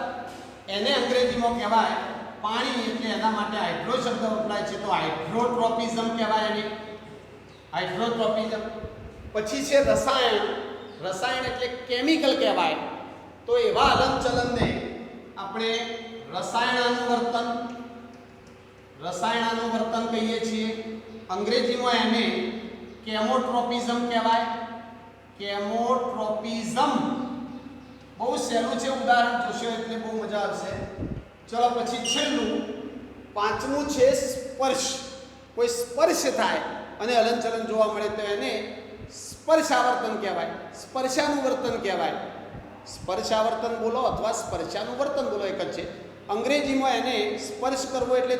એને અંગ્રેજીમાં કહેવાય પાણી, એટલે એના માટે હાઇડ્રો શબ્દ વપરાય છે, તો હાઇડ્રોટ્રોપિઝમ કહેવાય એને, હાઇડ્રોટ્રોપિઝમ. પછી છે રસાયણ એટલે કેમિકલ કહેવાય. તો એવા હલનચલનને આપણે રસાયણાનુવર્તન કહીએ છીએ. અંગ્રેજીમાં એને કેમોટ્રોપિઝમ કહેવાય. કેમોટ્રોપિઝમ બહુ સહેલું છે, ઉદાહરણ જોશો એટલે બહુ મજા આવશે. ચલો પછી છેલ્લું પાંચમું છે સ્પર્શ. કોઈ સ્પર્શ થાય અને હલનચલન જોવા મળે તો એને સ્પર્શાવર્તન કહેવાય, સ્પર્શાનુવર્તન કહેવાય. સ્પર્શાવર્તન બોલો અથવા સ્પર્શાનુવર્તન બોલો, એક જ છે. અંગ્રેજીમાં એને સ્પર્શ કરવો એટલે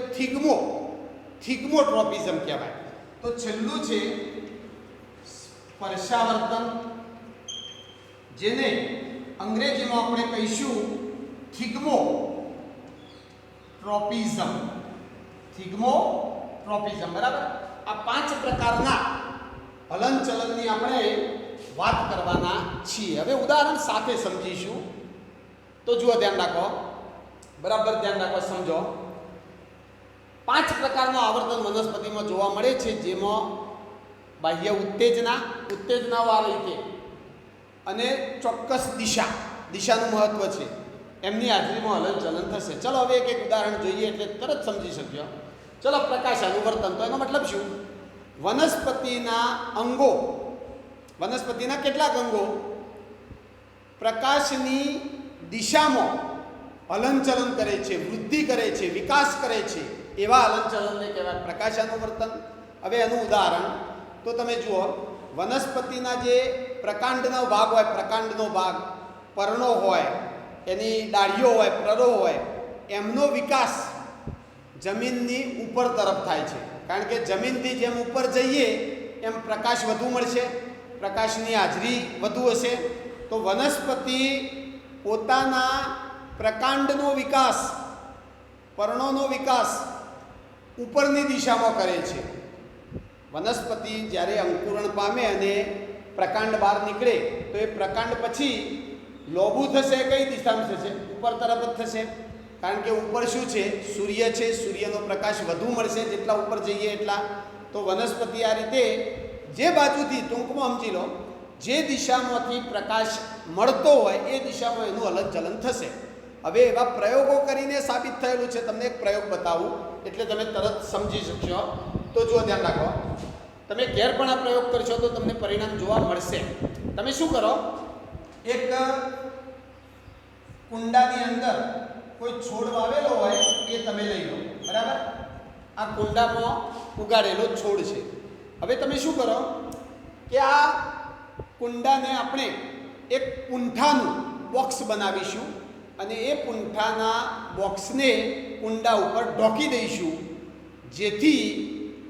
થિગ્મોટ્રોપિઝમ કહેવાય. તો છેલ્લું છે સ્પર્શાવર્તન, જેને અંગ્રેજીમાં આપણે કહીશું થિગ્મોટ્રોપિઝમ. બરાબર. આ 5 પ્રકારના હલનચલનની આપણે વાત કરવાના છીએ. હવે ઉદાહરણ સાથે સમજીશું. તો જુઓ, ધ્યાન રાખો, બરાબર ધ્યાન રાખો, સમજો. 5 પ્રકારનું આવર્તન વનસ્પતિમાં જોવા મળે છે, જેમાં બાહ્ય ઉત્તેજનાઓ આવે છે અને ચોક્કસ દિશાનું મહત્વ છે, એમની હાજરીમાં હલનચલન થશે. ચલો હવે એક ઉદાહરણ જોઈએ એટલે તરત સમજી શક્યો. ચલો, પ્રકાશાનુવર્તન. તો એનો મતલબ શું? વનસ્પતિના કેટલાક અંગો પ્રકાશની દિશામાં હલનચલન કરે છે, વૃદ્ધિ કરે છે, વિકાસ કરે છે, એવા હલનચલનને કહેવાય પ્રકાશાનુવર્તન. હવે એનું ઉદાહરણ તો તમે જુઓ, વનસ્પતિના જે પ્રકાંડનો ભાગ હોય, પર્ણો હોય, એની ડાળીઓ હોય, પ્રરો હોય, એમનો વિકાસ જમીનની ઉપર તરફ થાય છે. કારણ કે જમીનથી જેમ ઉપર જઈએ એમ પ્રકાશ વધુ મળશે, પ્રકાશની હાજરી વધુ હશે. તો વનસ્પતિ પોતાના પ્રકાંડનો વિકાસ, પર્ણોનો વિકાસ ઉપરની દિશામાં કરે છે. વનસ્પતિ જ્યારે અંકુરણ પામે અને પ્રકાંડ બહાર નીકળે તો એ પ્રકાંડ પછી લોબું થશે, કઈ દિશામાં થશે? ઉપર તરફ જ થશે. કારણ કે ઉપર શું છે? સૂર્ય છે, સૂર્યનો પ્રકાશ વધુ મળશે જેટલા ઉપર જઈએ એટલા. તો વનસ્પતિ આ રીતે જે બાજુથી, ટૂંકમાં સમજી લો, જે દિશામાંથી પ્રકાશ મળતો હોય એ દિશામાં એનું હલનચલન થશે. હવે એવા પ્રયોગો કરીને સાબિત થયેલું છે. તમને એક પ્રયોગ બતાવું એટલે તમે તરત સમજી શકશો. તો જુઓ, ધ્યાન રાખો, તમે ઘેર પણ આ પ્રયોગ કરશો તો તમને પરિણામ જોવા મળશે. તમે શું કરો, એક કુંડાની અંદર કોઈ છોડ વાવેલો હોય એ તમે લઈ લો, બરાબર. આ કુંડામાં ઉગાડેલો છોડ છે. હવે તમે શું કરો કે આ કુંડાને આપણે એક પૂંઠાનું બોક્સ બનાવીશું અને એ પૂંઠાના બોક્સને કુંડા ઉપર ઢોકી દઈશું, જેથી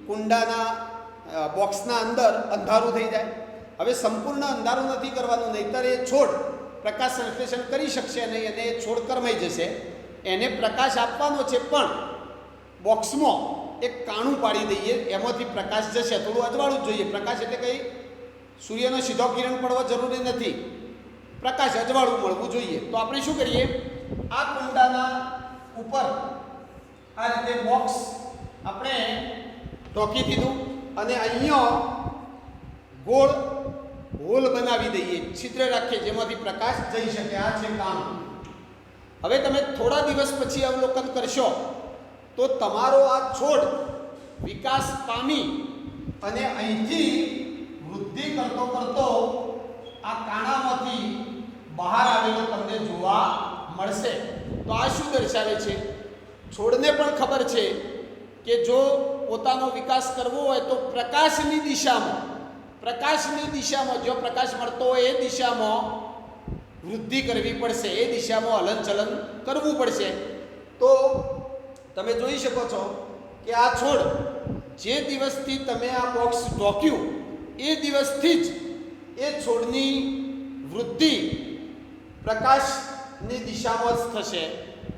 કુંડાના બોક્સના અંદર અંધારું થઈ જાય. હવે સંપૂર્ણ અંધારું નથી કરવાનું, નહીંતર એ છોડ પ્રકાશ સંશ્લેષણ કરી શકશે નહીં અને એ છોડ કરમાઈ જશે. એને પ્રકાશ આપવાનો છે, પણ બોક્સમાં એક કાણું પાડી દઈએ, એમાંથી પ્રકાશ જશે. થોડું અજવાળું જ જોઈએ. પ્રકાશ એટલે કંઈ સૂર્યનો સીધો કિરણ પડવો જરૂરી નથી, પ્રકાશ અજવાળું મળવું જોઈએ. તો આપણે શું કરીએ, આ કુંડાના ઉપર આ રીતે બોક્સ આપણે ઢોકી દીધું અને અહીંયા ગોળ હોલ બનાવી દઈએ, છિદ્ર રાખીએ જેમાંથી પ્રકાશ જઈ શકે. આ છે કામ. હવે તમે થોડા દિવસ પછી અવલોકન કરશો તો તમારો આ છોડ વિકાસ પામી અને અહીંથી વૃદ્ધિ કરતો આ કાણામાંથી બહાર આવેલો તમને જોવા મળશે. તો આ શું દર્શાવે છે? છોડને પણ ખબર છે કે જો પોતાનો વિકાસ કરવો હોય તો પ્રકાશની દિશામાં જો પ્રકાશ મળતો હોય એ દિશામાં વૃદ્ધિ કરવી પડશે, એ દિશામાં હલનચલન કરવું પડશે. તો તમે જોઈ શકો છો કે આ છોડ જે દિવસથી તમે આ બોક્સ ઢોક્યું એ દિવસથી જ એ છોડની વૃદ્ધિ પ્રકાશની દિશામાં જ થશે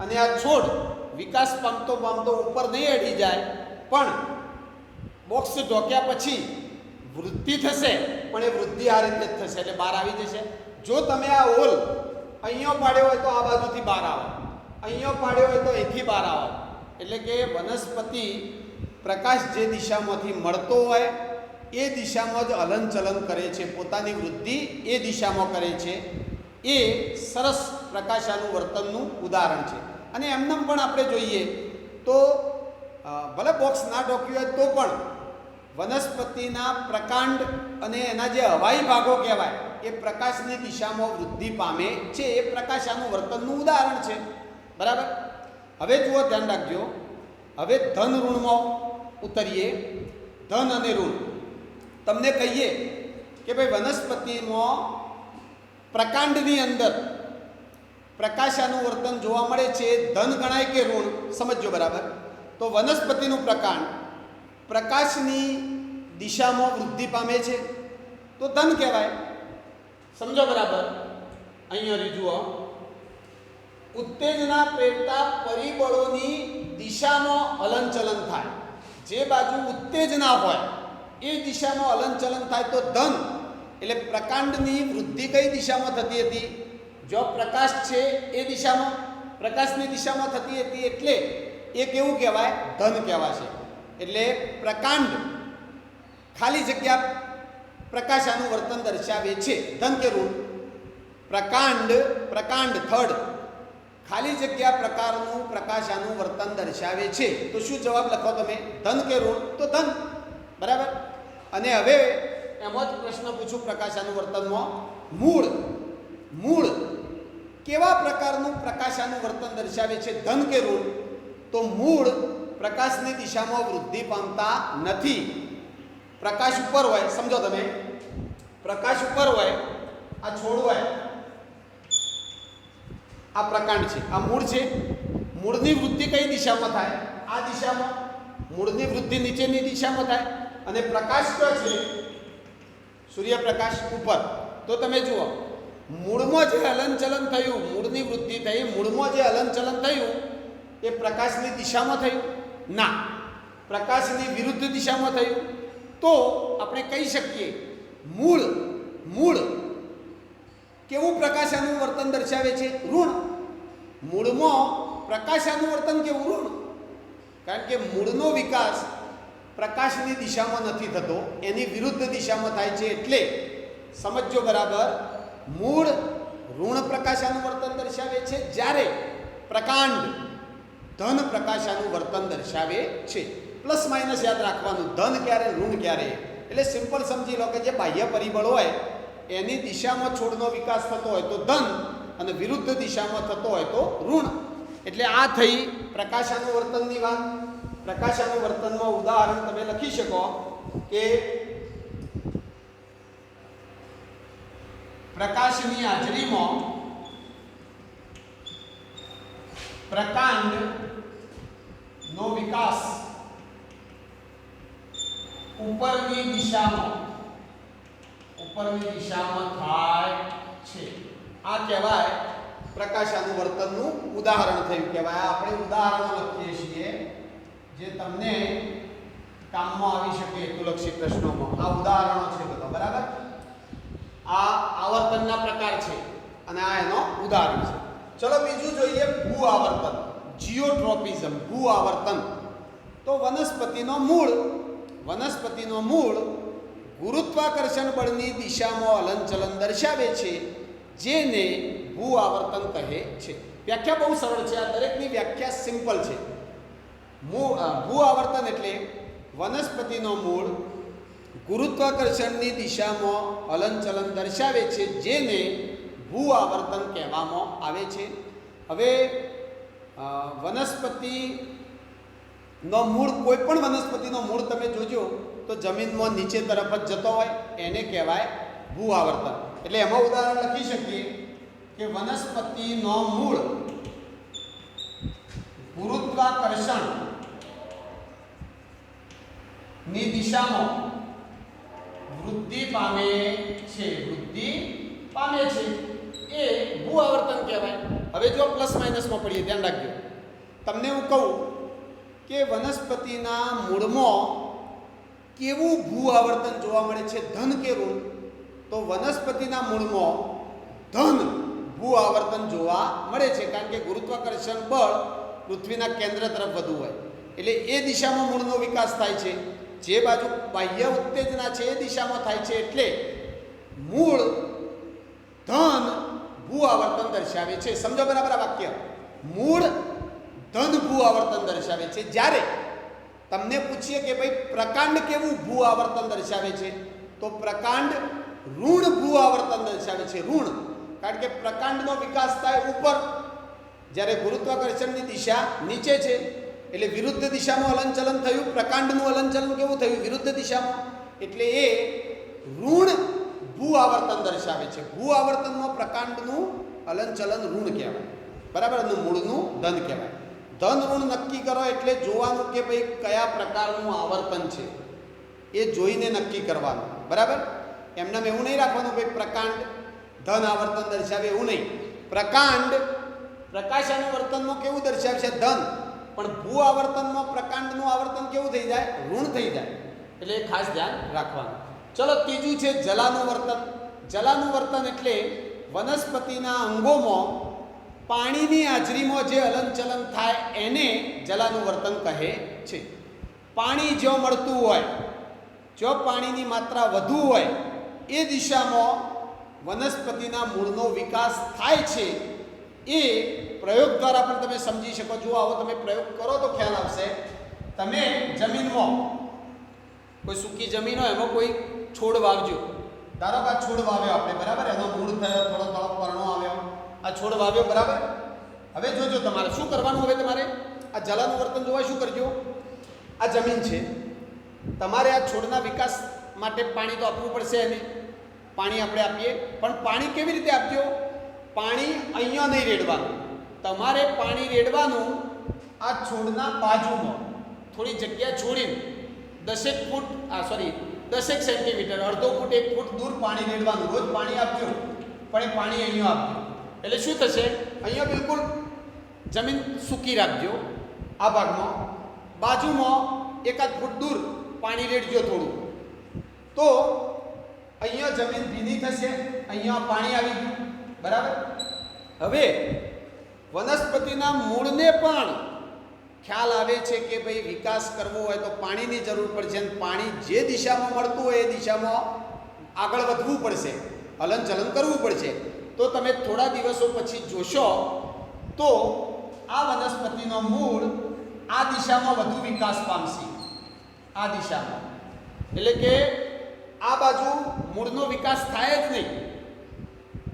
અને આ છોડ વિકાસ પામતો ઉપર નહીં અડી જાય, પણ બોક્સ ઢોક્યા પછી વૃદ્ધિ થશે, પણ એ વૃદ્ધિ આ રીતે જ થશે, એટલે બહાર આવી જશે. જો તમે આ હોલ અહીંયા પાડ્યો હોય તો આ બાજુથી બહાર આવે, અહીંયા પાડ્યો હોય તો અહીંથી બહાર આવે. એટલે કે વનસ્પતિ પ્રકાશ જે દિશામાંથી મળતો હોય એ દિશામાં જ હલનચલન કરે છે, પોતાની વૃદ્ધિ એ દિશામાં કરે છે. એ સરસ પ્રકાશાનું વર્તનનું ઉદાહરણ છે. અને એમનેમ પણ આપણે જોઈએ તો ભલે બોક્સ ના ઢોક્યું હોય તો પણ વનસ્પતિના પ્રકાંડ અને એના જે હવાઈ ભાગો કહેવાય એ પ્રકાશની દિશામાં વૃદ્ધિ પામે છે. એ પ્રકાશાનું વર્તનનું ઉદાહરણ છે. બરાબર. હવે જુઓ, ધ્યાન રાખજો. હવે ધન ઋણમાં ઉતરીએ. ધન અને ઋણ તમને કહીએ કે ભાઈ વનસ્પતિમાં પ્રકાંડની અંદર પ્રકાશાનું વર્તન જોવા મળે છે. ધન ગણાય કે ઋણ? સમજો. બરાબર. તો વનસ્પતિનું પ્રકાંડ પ્રકાશની દિશામાં વૃદ્ધિ પામે છે તો ધન કહેવાય. સમજો. બરાબર. અહીંયા જુઓ, ઉત્તેજના પ્રેરતા પરિબળોની દિશામાં હલનચલન થાય. જે બાજુ ઉત્તેજના હોય એ દિશામાં હલનચલન થાય તો ધન. એટલે પ્રકાંડની વૃદ્ધિ કઈ દિશામાં થતી હતી? જો પ્રકાશ છે એ દિશામાં, પ્રકાશની દિશામાં થતી હતી, એટલે એ કેવું કહેવાય? ધન કહેવાશે. એટલે પ્રકાંડ ખાલી જગ્યા પ્રકાશાનું વર્તન દર્શાવે છે. ધન કે ઋણ? પ્રકાંડ થર્ડ ખાલી જગ્યા પ્રકારનું પ્રકાશાનું વર્તન દર્શાવે છે. તો શું જવાબ લખો તમે? ધન કે ઋણ? તો ધન. બરાબર. અને હવે એમાં જ પ્રશ્ન પૂછું પ્રકાશાનું વર્તનમાં. મૂળ કેવા પ્રકારનું પ્રકાશાનું વર્તન દર્શાવે છે? ધન કે ઋણ? તો મૂળ પ્રકાશની દિશામાં વૃદ્ધિ પામતા નથી. પ્રકાશ ઉપર હોય, સમજો તમે, પ્રકાશ ઉપર હોય, આ છોડ હોય, આ પ્રકાંડ છે, આ મૂળ છે. મૂળની વૃદ્ધિ કઈ દિશામાં થાય? આ દિશામાં. મૂળની વૃદ્ધિ નીચેની દિશામાં થાય. અને પ્રકાશ તો છે સૂર્યપ્રકાશ ઉપર. તો તમે જુઓ, મૂળમાં જે હલનચલન થયું, મૂળની વૃદ્ધિ થઈ, મૂળમાં જે હલનચલન થયું એ પ્રકાશની દિશામાં થયું? ના, પ્રકાશની વિરુદ્ધ દિશામાં થયું. તો આપણે કહી શકીએ મૂળ કેવું પ્રકાશાનું વર્તન દર્શાવે છે? ઋણ. મૂળમાં પ્રકાશાનું વર્તન કેવું? ઋણ. કારણ કે મૂળનો વિકાસ પ્રકાશની દિશામાં નથી થતો, એની વિરુદ્ધ દિશામાં થાય છે. એટલે સમજો. બરાબર. મૂળ ઋણ પ્રકાશાનું વર્તન દર્શાવે છે, જ્યારે પ્રકાંડ ધન પ્રકાશાનું વર્તન દર્શાવે છે. પ્લસ માઇનસ યાદ રાખવાનું, ધન ક્યારે, ઋણ ક્યારે. એટલે સિમ્પલ સમજી લો કે જે બાહ્ય પરિબળ હોય એની દિશામાં છોડનો વિકાસ થતો હોય તો ધન, અને વિરુદ્ધ દિશામાં થતો હોય તો ઋણ. એટલે આ થઈ પ્રકાશાનું વર્તનની વાત. પ્રકાશાનું વર્તનમાં ઉદાહરણ તમે લખી શકો કે પ્રકાશની હાજરીમાં પ્રકાંડનો વિકાસ ઉપરની દિશામાં થાય છે. આ કહેવાય પ્રકાશાનું વર્તનનું ઉદાહરણ થયું કહેવાય. આપણે ઉદાહરણો લખીએ છીએ જે તમને કામમાં આવી શકે હેતુલક્ષી પ્રશ્નોમાં. આ ઉદાહરણો છે બધા. બરાબર. આ આવર્તનના પ્રકાર છે અને આ એનો ઉદાહરણ છે. ચલો બીજું જોઈએ, ભૂ આવર્તન. જીઓટ્રોપિઝમ, ભૂ આવર્તન. તો વનસ્પતિનો મૂળ ગુરુત્વાકર્ષણ બળની દિશામાં હલનચલન દર્શાવે છે, જેને ભૂ આવર્તન કહે છે. વ્યાખ્યા બહુ સરળ છે. આ દરેકની વ્યાખ્યા સિમ્પલ છે. ભૂ આવર્તન એટલે વનસ્પતિનો મૂળ ગુરુત્વાકર્ષણની દિશામાં હલનચલન દર્શાવે છે, જેને ભૂ ભૂ આવર્તન કહેવામાં આવે છે. હવે વનસ્પતિનો મૂળ, કોઈ પણ વનસ્પતિનો મૂળ તમે જોજો તો જમીનમાં નીચે તરફ જ જતો હોય, એને કહેવાય ભૂ આવર્તન. એટલે એમાં ઉદાહરણ લખી શકીએ કે વનસ્પતિનો મૂળ ગુરુત્વાકર્ષણ ની દિશામાં વૃદ્ધિ પામે છે, એ ભૂ આવર્તન કહેવાય. હવે જો પ્લસ માઇનસમાં પડીએ, ધ્યાન રાખજો. તમને હું કહું કે વનસ્પતિના મૂળમાં કેવું ભૂ આવર્તન જોવા મળે છે, ધન કે ઋણ? તો વનસ્પતિના મૂળમાં ધન ભૂ આવર્તન જોવા મળે છે, કારણ કે ગુરુત્વાકર્ષણ બળ પૃથ્વીના કેન્દ્ર તરફ વધુ હોય એટલે એ દિશામાં મૂળનો વિકાસ થાય છે. જે બાજુ બાહ્ય ઉત્તેજના છે એ દિશામાં થાય છે, એટલે મૂળ ધન ભૂ આવર્તન દર્શાવે છે. સમજો બરાબર આ વાક્ય? મૂળ ધન ભૂ આવર્તન દર્શાવે છે. જ્યારે તમને પૂછીએ કે ભાઈ પ્રકાંડ કેવું ભૂ આવર્તન દર્શાવે છે, તો પ્રકાંડ ઋણ ભૂ આવર્તન દર્શાવે છે. ઋણ, કારણ કે પ્રકાંડનો વિકાસ થાય ઉપર, જ્યારે ગુરુત્વાકર્ષણની દિશા નીચે છે એટલે વિરુદ્ધ દિશામાં હલનચલન થયું. પ્રકાંડનું હલનચલન કેવું થયું? વિરુદ્ધ દિશામાં. એટલે એ ઋણ ભૂ આવર્તન દર્શાવે છે. ભૂ આવર્તનમાં પ્રકાંડનું હલનચલન ઋણ કહેવાય, બરાબર, અને મૂળનું ધન કહેવાય. ધન ઋણ નક્કી કરો એટલે જોવાનું કે ભાઈ કયા પ્રકારનું આવર્તન છે એ જોઈને નક્કી કરવાનું, બરાબર. એમને એવું નહીં રાખવાનું ભાઈ પ્રકાંડ ધન આવર્તન દર્શાવે, એવું નહીં. પ્રકાંડ પ્રકાશાનુવર્તનમાં કેવું દર્શાવે છે? ધન. પણ ભૂ આવર્તનમાં પ્રકાંડનું આવર્તન કેવું થઈ જાય? ઋણ થઈ જાય. એટલે એ ખાસ ધ્યાન રાખવાનું. ચલો, ત્રીજું છે જલાનુવર્તન. જલાનુવર્તન એટલે વનસ્પતિના અંગોમાં પાણીની હાજરીમાં જે હલનચલન થાય એને જલાનુવર્તન કહે છે. પાણી જો મળતું હોય, જો પાણીની માત્રા વધુ હોય એ દિશામાં વનસ્પતિના મૂળનો વિકાસ થાય છે. એ પ્રયોગ દ્વારા પણ તમે સમજી શકો છો. આવો તમે પ્રયોગ કરો તો ખ્યાલ આવશે. તમે જમીનમાં કોઈ સૂકી જમીન હોય, એમાં કોઈ છોડ વાવજો. ધારો કે આ છોડ વાવ્યો આપણે, બરાબર, એનો મૂળ થયો, થોડો થોડો પર્ણો આવ્યો, આ છોડ વાવ્યો, બરાબર. હવે જોજો તમારે શું કરવાનું. હવે તમારે આ જલાનુવર્તન જોવા શું કરજો? આ જમીન છે, તમારે આ છોડના વિકાસ માટે પાણી તો આપવું પડશે. એને પાણી આપણે આપીએ, પણ પાણી કેવી રીતે આપજો? પાણી અહીંયા નહીં રેડવાનું. તમારે પાણી રેડવાનું આ છોડના બાજુમાં થોડી જગ્યા છોડીને 10 સેન્ટીમીટર, અડધો ફૂટ, 1 ફૂટ દૂર પાણી રેડવાનું. રોજ પાણી આપજો, પણ એ પાણી અહીંયા આપજો. એટલે શું થશે? અહીંયા બિલકુલ જમીન સૂકી રાખજો. આ ભાગમાં બાજુમાં 1 ફૂટ દૂર પાણી રેડજો થોડું, તો અહીંયા જમીન ભીની થશે, અહીંયા પાણી આવી ગયું, બરાબર. હવે વનસ્પતિના મૂળને પણ ખ્યાલ આવે છે કે ભાઈ વિકાસ કરવો હોય તો પાણીની જરૂર પડશે, અને પાણી જે દિશામાં મળતું હોય એ દિશામાં આગળ વધવું પડશે, હલનચલન કરવું પડશે. તો તમે થોડા દિવસો પછી જોશો તો આ વનસ્પતિનો મૂળ આ દિશામાં વધુ વિકાસ પામશે. આ દિશામાં, એટલે કે આ બાજુ મૂળનો વિકાસ થાય જ નહીં,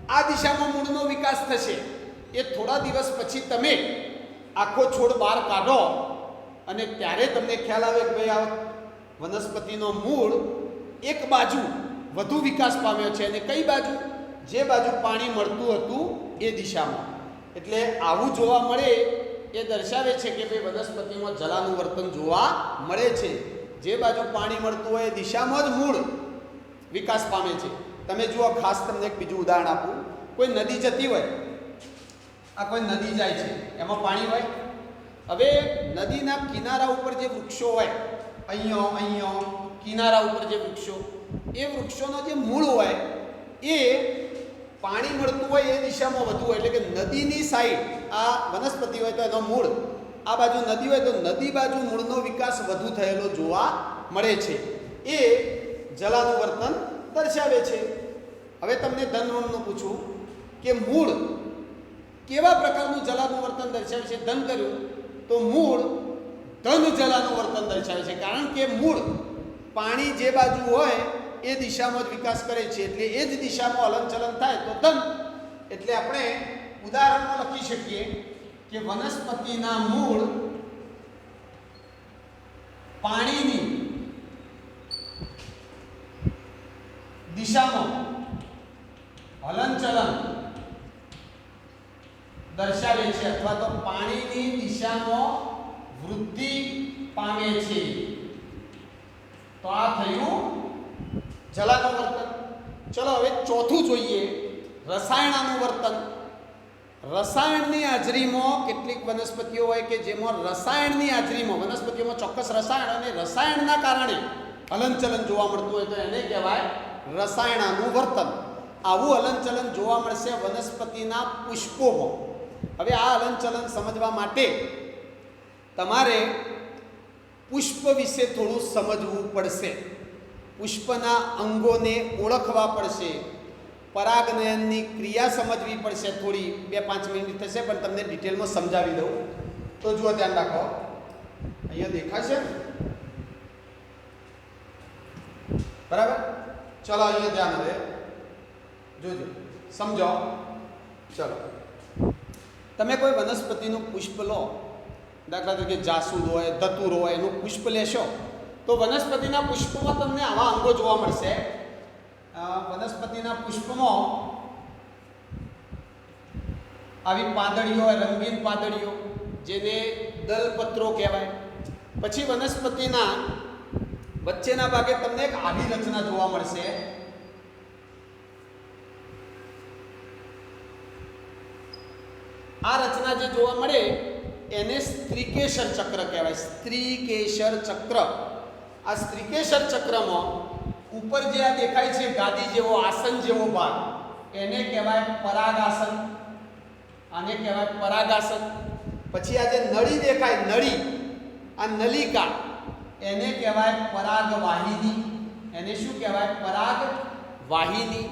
આ દિશામાં મૂળનો વિકાસ થશે. એ થોડા દિવસ પછી તમે આખો છોડ બહાર કાઢો અને ત્યારે તમને ખ્યાલ આવે કે ભાઈ આ વનસ્પતિનો મૂળ એક બાજુ વધુ વિકાસ પામ્યો છે, અને કઈ બાજુ? જે બાજુ પાણી મળતું હતું એ દિશામાં. એટલે આવું જોવા મળે એ દર્શાવે છે કે ભાઈ વનસ્પતિમાં જલાનુવર્તન જોવા મળે છે. જે બાજુ પાણી મળતું હોય એ દિશામાં જ મૂળ વિકાસ પામે છે. તમે જુઓ, ખાસ તમને એક બીજું ઉદાહરણ આપું. કોઈ નદી જતી હોય, આ કોઈ નદી જાય છે, એમાં પાણી હોય. હવે નદીના કિનારા ઉપર જે વૃક્ષો હોય, અહીંયા કિનારા ઉપર જે વૃક્ષો, એ વૃક્ષોનો જે મૂળ હોય એ પાણી મળતું હોય એ દિશામાં વધુ હોય. એટલે કે નદીની સાઈડ આ વનસ્પતિ હોય તો એનો મૂળ, આ બાજુ નદી હોય તો નદી બાજુ મૂળનો વિકાસ વધુ થયેલો જોવા મળે છે. એ જલાનુવર્તન દર્શાવે છે. હવે તમને ધન ઋણનું પૂછું કે મૂળ કેવા પ્રકારનું જલાનુવર્તન દર્શાવે છે? ધન કર્યું તો મૂળ ધન જલાનુવર્તન દર્શાવે છે, કારણ કે મૂળ પાણી જે બાજુ હોય એ દિશામાં જ વિકાસ કરે છે. એટલે એ જ દિશામાં હલનચલન થાય તો ધન. એટલે આપણે ઉદાહરણમાં લખી શકીએ કે વનસ્પતિના મૂળ પાણીની દિશામાં હલનચલન દર્શાવે છે અથવા તો પાણીની દિશામાં વૃદ્ધિ પામે છે. તો આ થયું જલાનુવર્તન. ચલો હવે ચોથું જોઈએ, રસાયણાનુવર્તન. રસાયણની હાજરીમાં કેટલીક વનસ્પતિઓ હોય કે જેમાં રસાયણની હાજરીમાં વનસ્પતિઓમાં ચોક્કસ રસાયણ અને રસાયણના કારણે હલનચલન જોવા મળતું હોય તો એને કહેવાય રસાયણાનુવર્તન. આવું હલનચલન જોવા મળશે વનસ્પતિના પુષ્પોમાં. હવે આ હલનચલન સમજવા માટે તમારે પુષ્પ વિશે થોડું સમજવું પડશે. પુષ્પના અંગોને ઓળખવા પડશે. પરાગનયનની ક્રિયા સમજવી પડશે. થોડી 2-5 મિનિટ થશે પણ તમને ડિટેલમાં સમજાવી દઉં. તો જુઓ, ધ્યાન રાખો. અહીંયા દેખાશે બરાબર? ચલો અહીંયા ધ્યાન હવે જોજો, સમજો. ચલો, તમે કોઈ વનસ્પતિનું પુષ્પ લો, દાખલા તરીકે જાસૂદ હોય, ધતુર હોય, એનું પુષ્પ લેશો તો વનસ્પતિના પુષ્પમાં તમને આવા અંગો જોવા મળશે. વનસ્પતિના પુષ્પમાં આવી પાંદડીઓ હોય, રંગીન પાંદડીઓ, જેને દલપત્રો કહેવાય. પછી વનસ્પતિના વચ્ચેના ભાગે તમને એક આવી રચના જોવા મળશે. આ રચના જે જોવા મળે એને સ્ત્રીકેસર ચક્ર કહેવાય. સ્ત્રીકેસર ચક્ર. આ સ્ત્રીકેસર ચક્રમાં ઉપર જે આ દેખાય છે ગાદી જેવો, આસન જેવો ભાગ, એને કહેવાય પરાગાસન. આને કહેવાય પરાગાસન. પછી આ જે નળી દેખાય, નળી, આ નલિકા, એને કહેવાય પરાગવાહિની. એને શું કહેવાય? પરાગવાહિની.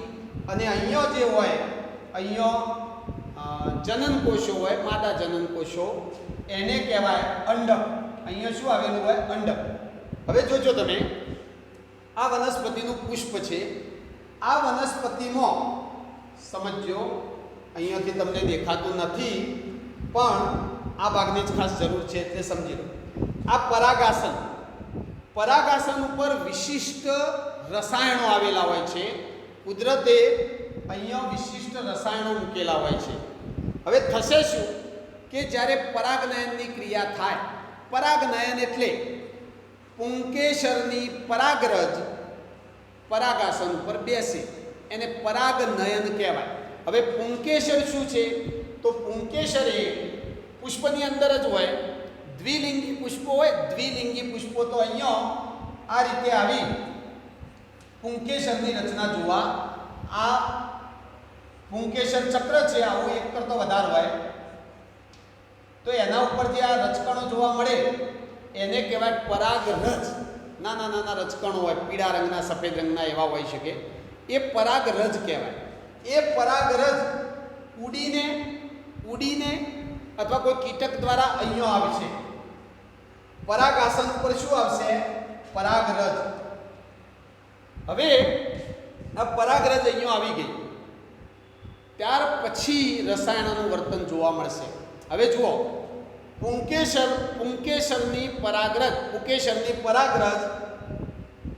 અને અહીંયા જે હોય, અહીંયા જનન કોષો હોય, માદા જનન કોષો, એને કહેવાય અંડક. અહીંયા શું આવેલું હોય? અંડક. હવે જોજો તમે, આ વનસ્પતિનું પુષ્પ છે. આ વનસ્પતિમાં સમજો, અહીંયાથી તમને દેખાતું નથી પણ આ ભાગની જ ખાસ જરૂર છે એટલે સમજી લો. આ પરાગાસન. પરાગાસન ઉપર વિશિષ્ટ રસાયણો આવેલા હોય છે. કુદરતે અહીંયા વિશિષ્ટ રસાયણો મૂકેલા હોય છે. હવે થશે શું કે જ્યારે પરાગનયનની ક્રિયા થાય, પરાગનયન એટલે પુંકેસરની પરાગરજ પરાગાસન ઉપર બેસે, એને પરાગનયન કહેવાય. હવે પુંકેસર શું છે? તો પુંકેસર એ પુષ્પની અંદર જ હોય. દ્વિલિંગી પુષ્પો હોય. દ્વિલિંગી પુષ્પો તો અહીંયા આ રીતે આવી પુંકેસરની રચના જોવા. આ પુંકેસર ચક્ર છે, આવું એક કરતો વધારે હોય તો એના ઉપર જે આ રચકણો જોવા મળે એને કહેવાય પરાગરજ. નાના નાના રચકણો હોય, પીળા રંગના, સફેદ રંગના એવા હોઈ શકે, એ પરાગરજ કહેવાય. એ પરાગરજ ઉડીને અથવા કોઈ કીટક દ્વારા અહીંયા આવશે. પરાગાસન ઉપર શું આવશે? પરાગરજ. હવે આ પરાગરજ અહીંયા આવી ગઈ, ત્યાર પછી રસાયણનું વર્તન જોવા મળશે. હવે જુઓ, પુંકેસરની પરાગરજ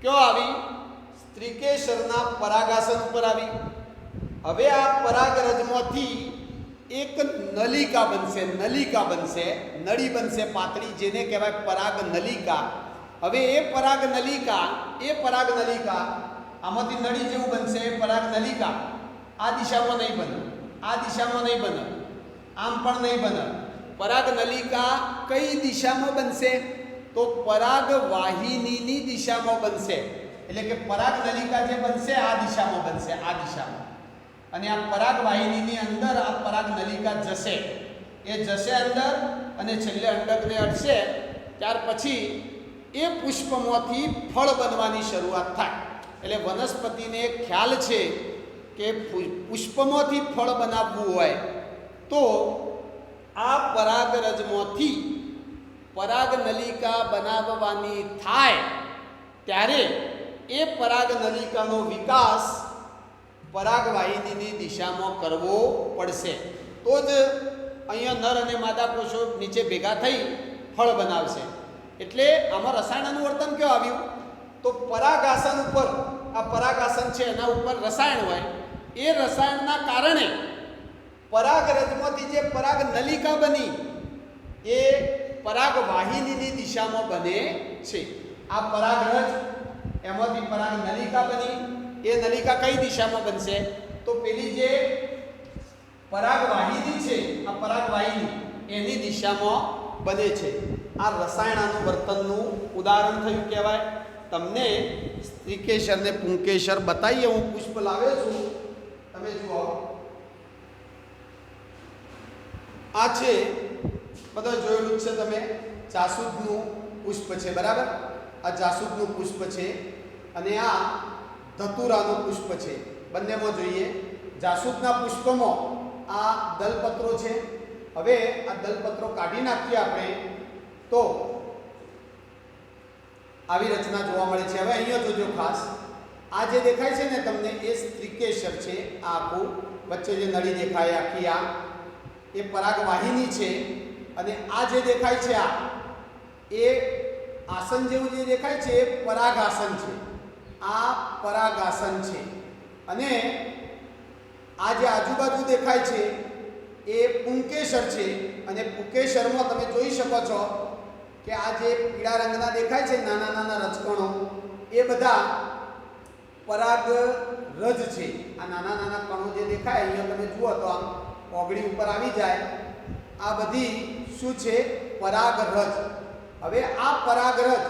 ક્યો આવી? સ્ત્રીકેસરના પરાગાસન ઉપર આવી. હવે આ પરાગરજમાંથી એક નલિકા બનશે. નળી બનશે પાતળી, જેને કહેવાય પરાગ નલિકા. હવે એ પરાગ નલિકા આમાંથી નળી જેવું બનશે. પરાગ નલિકા આ દિશામાં નહીં બને, આ દિશામાં નહીં બને, આમ પણ નહીં બને. પરાગ નલિકા કઈ દિશામાં બનશે? તો પરાગ વાહિનીની દિશામાં બનશે. એટલે કે પરાગ નલિકા જે બનશે આ દિશામાં બનશે, આ દિશામાં. અને આ પરાગ વાહિનીની અંદર આ પરાગ નલિકા જશે. એ જશે અંદર અને છેલ્લે અંડકને અડશે. ત્યાર પછી એ પુષ્પમાંથી ફળ બનવાની શરૂઆત થાય. એટલે વનસ્પતિને ખ્યાલ છે કે પુષ્પમાંથી ફળ બનાવવું હોય તો આ પરાગરજમાંથી પરાગનલિકા બનાવવાની થાય ત્યારે એ પરાગનલિકાનો વિકાસ પરાગવાહિનીની દિશામાં કરવો પડશે, તો જ અહીંયા નર અને માદા કોષો નીચે ભેગા થઈ ફળ બનાવશે. એટલે આમાં રસાયણનું વર્તન કેવું આવ્યું? તો પરાગાસન ઉપર, આ પરાગાસન છે એના ઉપર રસાયણ હોય, એ રસાયણના કારણે પરાગરજમાંથી જે પરાગ નલિકા બની એ પરાગવાહિનીની દિશામાં બને છે. આ પરાગરજ એમાંથી પરાગ નલિકા બની, એ નલિકા કઈ દિશામાં બનશે? તો પેલી જે પરાગવાહિની છે, આ પરાગવાહિની એની દિશામાં બને છે. આ રસાયણાનું વર્તનનું ઉદાહરણ થયું કહેવાય. તમને સ્ત્રીકેસર ને પુંકેસર બતાવીએ. હું પુષ્પ લાવ્યો છું, તમે જુઓ. આ છે, બધા જોયેલું છે તમે, જાસૂદનું પુષ્પ છે, બરાબર? આ જાસૂદનું પુષ્પ છે અને આ ધતુરાનું પુષ્પ છે. બંનેમાં જોઈએ. જાસૂદના પુષ્પમાં આ દલપત્રો છે. હવે આ દલપત્રો કાઢી નાખીએ આપણે તો આવી રચના જોવા મળે છે. હવે અહીંયા જોજો ખાસ, આ જે દેખાય છે ને તમને, એ સ્ત્રીકેસર છે. આ આખું વચ્ચે જે નળી દેખાય આખી, આ એ પરાગવાહિની છે. અને આ જે દેખાય છે આ એ આસન જેવું જે દેખાય છે એ પરાગાસન છે. આ પરાગાસન છે. અને આ જે આજુબાજુ દેખાય છે એ પુંકેસર છે. અને પુંકેસરમાં તમે જોઈ શકો છો કે આ જે પીળા રંગના દેખાય છે નાના નાના રજકણો, એ બધા પરાગરજ છે. આ નાના નાના કણો જે દેખાય અહીંયા તમે જુઓ તો આમ ઓગળી ઉપર આવી જાય, આ બધી શું છે? પરાગરજ. હવે આ પરાગરજ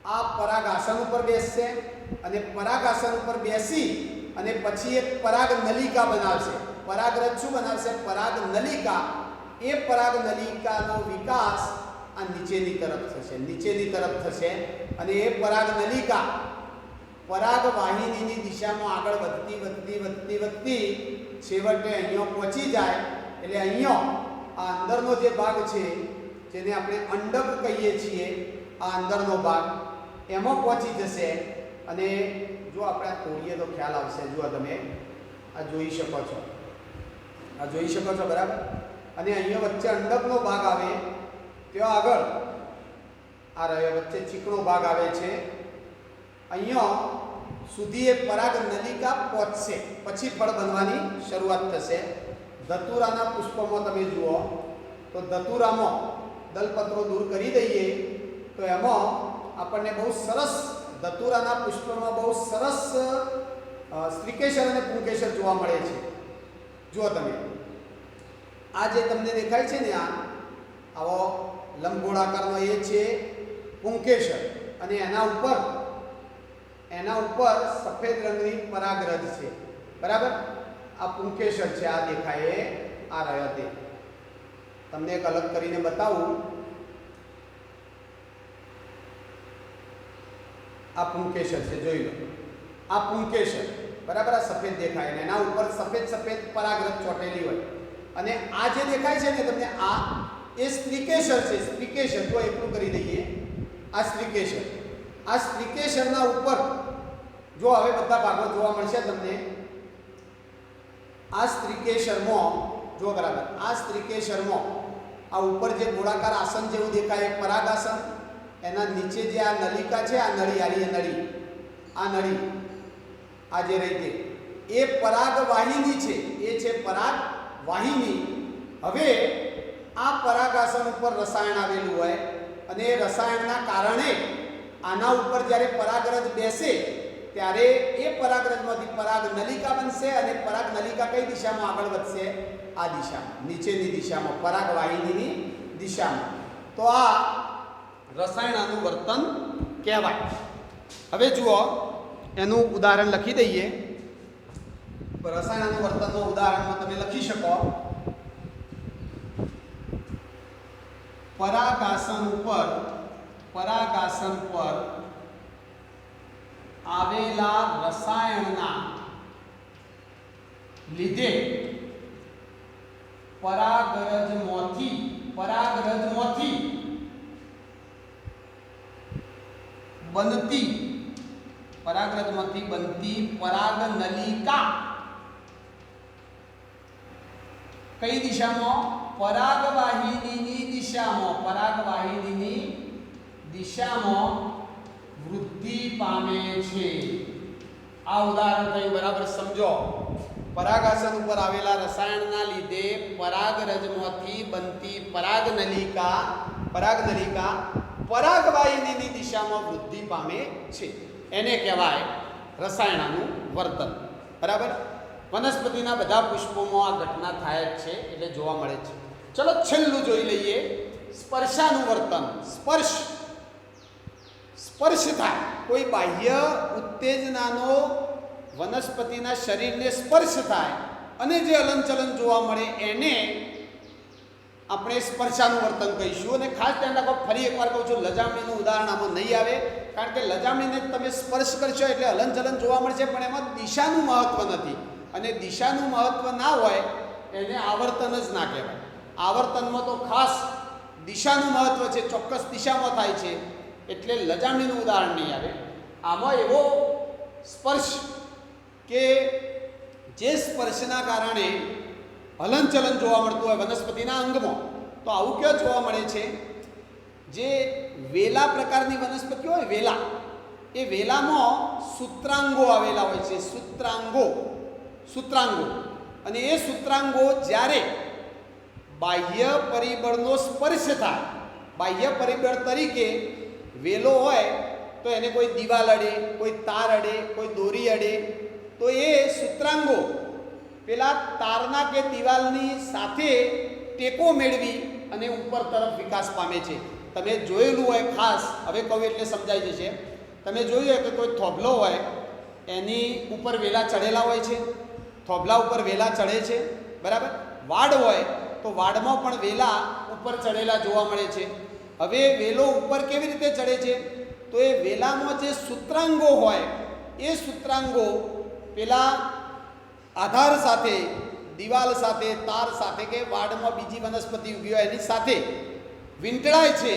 આ પરાગાસન ઉપર બેસશે અને પરાગાસન ઉપર બેસી અને પછી એક પરાગ નલિકા બનાવશે. પરાગરજ શું બનાવશે? પરાગ નલિકા. એ પરાગ નલિકાનો વિકાસ આ નીચેની તરફ થશે, નીચેની તરફ થશે. અને એ પરાગ નલિકા પરાગવાહિનીની દિશામાં આગળ વધતી વધતી વધતી વધતી છેવટે અહીંયા પહોંચી જાય. એટલે અહીંયા આ અંદરનો જે ભાગ છે જેને આપણે અંડક કહીએ છીએ, આ અંદરનો ભાગ એમાં પહોંચી જશે. અને જો આપણે આ તોડીએ તો ખ્યાલ આવશે. જુઓ તમે, આ જોઈ શકો છો, આ જોઈ શકો છો, બરાબર? અને અહીંયા વચ્ચે અંડકનો ભાગ આવે, ત્યાં આગળ આ રહ્યો વચ્ચે ચીકણો ભાગ આવે છે. અહીંયા સુધી એ પરાગ નલિકા પહોંચશે, પછી ફળ બનવાની શરૂઆત થશે. ધતુરાના પુષ્પમાં તમે જુઓ તો ધતુરામાં દલપત્રો દૂર કરી દઈએ તો એમાં આપણને બહુ સરસ, ધતુરાના પુષ્પમાં બહુ સરસ સ્ત્રીકેસર અને પુંકેસર જોવા મળે છે. જુઓ તમે, આ જે તમને દેખાય છે ને, આ આવો લંબગોળાકારનો એ છે પુંકેસર. અને એના ઉપર સફેદ રંગની પરાગરજ છે, બરાબર? આ પુંકેસર છે. આ દેખાય આ રહ્યો તે. તમને એક અલગ કરીને બતાવું. આ પુંકેસર છે, જોઈ લો. આ પુંકેસર, બરાબર? આ સફેદ દેખાય અને એના ઉપર સફેદ સફેદ પરાગરજ ચોટેલી હોય. અને આ જે દેખાય છે ને તમને, આ એ સ્ત્રીકેસર છે. સ્ત્રીકેસર જો એટલું કરી દઈએ, આ સ્ત્રીકેસર. આ સ્ત્રીકેસરના ઉપર જો હવે બધા ભાગો જોવા મળશે તમને. આ સ્ત્રીકેસરમાં જો, બરાબર? આ સ્ત્રીકેસરમાં આ ઉપર જે ગોળાકાર આસન જેવું દેખાય પરાગાસન, એના નીચે જે આ નલિકા છે, આ નળી, આ નળી, આ નળી, આ જે રહી છે એ પરાગવાહિની છે. એ છે પરાગવાહિની. હવે આ પરાગાસન ઉપર રસાયણ આવેલું હોય અને એ રસાયણના કારણે આના ઉપર જ્યારે પરાગરજ બેસે ત્યારે એ પરાગરજમાંથી પરાગ નલિકા બનશે. અને પરાગ નલિકા કઈ દિશામાં આગળ વધશે? આ દિશામાં, નીચેની દિશામાં, પરાગવાહિનીની દિશામાં. તો આ રસાયણાનું વર્તન કહેવાય. હવે જુઓ, એનું ઉદાહરણ લખી દઈએ. રસાયણાનું વર્તનનું ઉદાહરણમાં તમે લખી શકો. પરાગાસન પર આવેલા રસાયણના લીધે પરાગરજમાંથી બનતી પરાગરજમાંથી બનતી પરાગનલિકા કઈ દિશામાં? પરાગવાહિનીની દિશામાં. પરાગવાહિનીની દિશામાં વૃદ્ધિ પામે છે. આ ઉદાહરણ થયું, બરાબર સમજો. પરાગાસન ઉપર આવેલા રસાયણના લીધે પરાગરજમાંથી બનતી પરાગનલિકા પરાગવાહિનીની દિશામાં વૃદ્ધિ પામે છે. એને કહેવાય રસાયણનું વર્તન. બરાબર. વનસ્પતિના બધા પુષ્પોમાં આ ઘટના થાય જ છે, એટલે જોવા મળે છે. ચલો છેલ્લું જોઈ લઈએ, સ્પર્શાનું વર્તન. સ્પર્શ થાય, કોઈ બાહ્ય ઉત્તેજનાનો વનસ્પતિના શરીરને સ્પર્શ થાય અને જે હલનચલન જોવા મળે એને આપણે સ્પર્શાનું વર્તન કહીશું. અને ખાસ ધ્યાન રાખો, ફરી એકવાર કહું છું, લજામણીનું ઉદાહરણ આમાં નહીં આવે, કારણ કે લજામણીને તમે સ્પર્શ કરશો એટલે હલનચલન જોવા મળશે, પણ એમાં દિશાનું મહત્વ નથી. અને દિશાનું મહત્વ ના હોય એને આવર્તન જ ના કહેવાય. આવર્તનમાં તો ખાસ દિશાનું મહત્વ છે, ચોક્કસ દિશામાં થાય છે, એટલે લજામણીનું ઉદાહરણ નહીં આવે. આમાં એવો સ્પર્શ કે જે સ્પર્શના કારણે હલનચલન જોવા મળતું હોય વનસ્પતિના અંગમાં, તો આવું ક્યાં જોવા મળે છે? જે વેલા પ્રકારની વનસ્પતિ હોય, વેલા, એ વેલામાં સૂત્રાંગો આવેલા હોય છે. સૂત્રાંગો અને એ સૂત્રાંગો જ્યારે બાહ્ય પરિબળનો સ્પર્શ થાય, બાહ્ય પરિબળ તરીકે વેલો હોય તો એને કોઈ દિવાલ અડે, કોઈ તાર અડે, કોઈ દોરી અડે, તો એ સૂત્રાંગો પેલા તારના કે દિવાલની સાથે ટેકો મેળવી અને ઉપર તરફ વિકાસ પામે છે. તમે જોયેલું હોય, ખાસ હવે કહું એટલે સમજાઈ જશે. તમે જોયું હોય કે કોઈ થોભલો હોય એની ઉપર વેલા ચડેલા હોય છે, થોભલા ઉપર વેલા ચડે છે. બરાબર. વાડ હોય તો વાડમાં પણ વેલા ઉપર ચડેલા જોવા મળે છે. હવે વેલો ઉપર કેવી રીતે ચડે છે? તો એ વેલામાં જે સૂત્રાંગો હોય એ સૂત્રાંગો પેલા આધાર સાથે, દિવાલ સાથે, તાર સાથે કે વાડમાં બીજી વનસ્પતિ ઉગી હોય એની સાથે વીંટળાય છે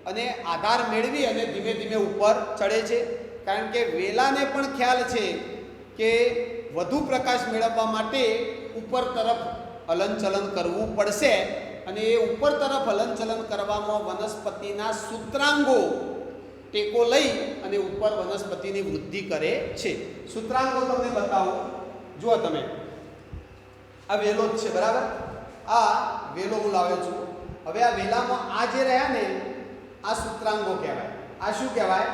અને આધાર મેળવી અને ધીમે ધીમે ઉપર ચડે છે. કારણ કે વેલાને પણ ખ્યાલ છે કે વધુ પ્રકાશ મેળવવા માટે ઉપર તરફ હલનચલન કરવું પડશે, અને એ ઉપર તરફ હલનચલન કરવામાં વનસ્પતિના સૂત્રાંગો ટેકો લઈ અને ઉપર વનસ્પતિની વૃદ્ધિ કરે છે. સૂત્રાંગો તમને બતાવું. જુઓ તમે, આ વેલો જ છે. બરાબર. આ વેલો હું લાવ્યો છું. હવે આ વેલામાં આ જે રહ્યા ને, આ સૂત્રાંગો કહેવાય. આ શું કહેવાય?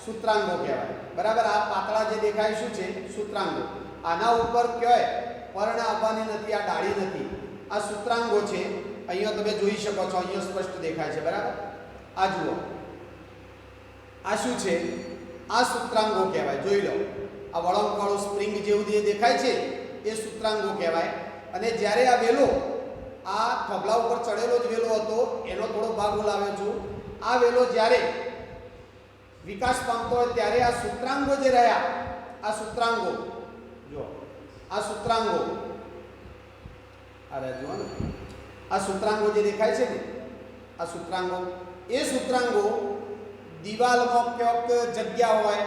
સૂત્રાંગો કહેવાય. બરાબર. આ પાતળા જે દેખાય શું છે? સૂત્રાંગો. આના ઉપર કહેવાય પર્ણ આવવાની નથી, આ ડાળી નથી, આ સૂત્રાંગો છે. અહીંયા તમે જોઈ શકો છો, અહીંયા સ્પષ્ટ દેખાય છે. બરાબર. આ જુઓ, આ શું છે? આ સૂત્રાંગો કહેવાય. જોઈ લો, આ વળાંકવાળું સ્પ્રિંગ જેવું જે દેખાય છે એ સૂત્રાંગો કહેવાય. અને જ્યારે આ વેલો આ થોભલા ઉપર ચડેલો જ વેલો હતો, એનો થોડો ભાગ હું લાવ્યો છું. આ વેલો જ્યારે વિકાસ પામતો હોય ત્યારે આ સૂત્રાંગો જે રહ્યા, આ સૂત્રાંગો જો, આ સૂત્રાંગો અરે જુઓ ને, આ સૂત્રાંગો જે દેખાય છે ને, આ સૂત્રાંગો, એ સૂત્રાંગો દિવાલમાં ક્યાંક જગ્યા હોય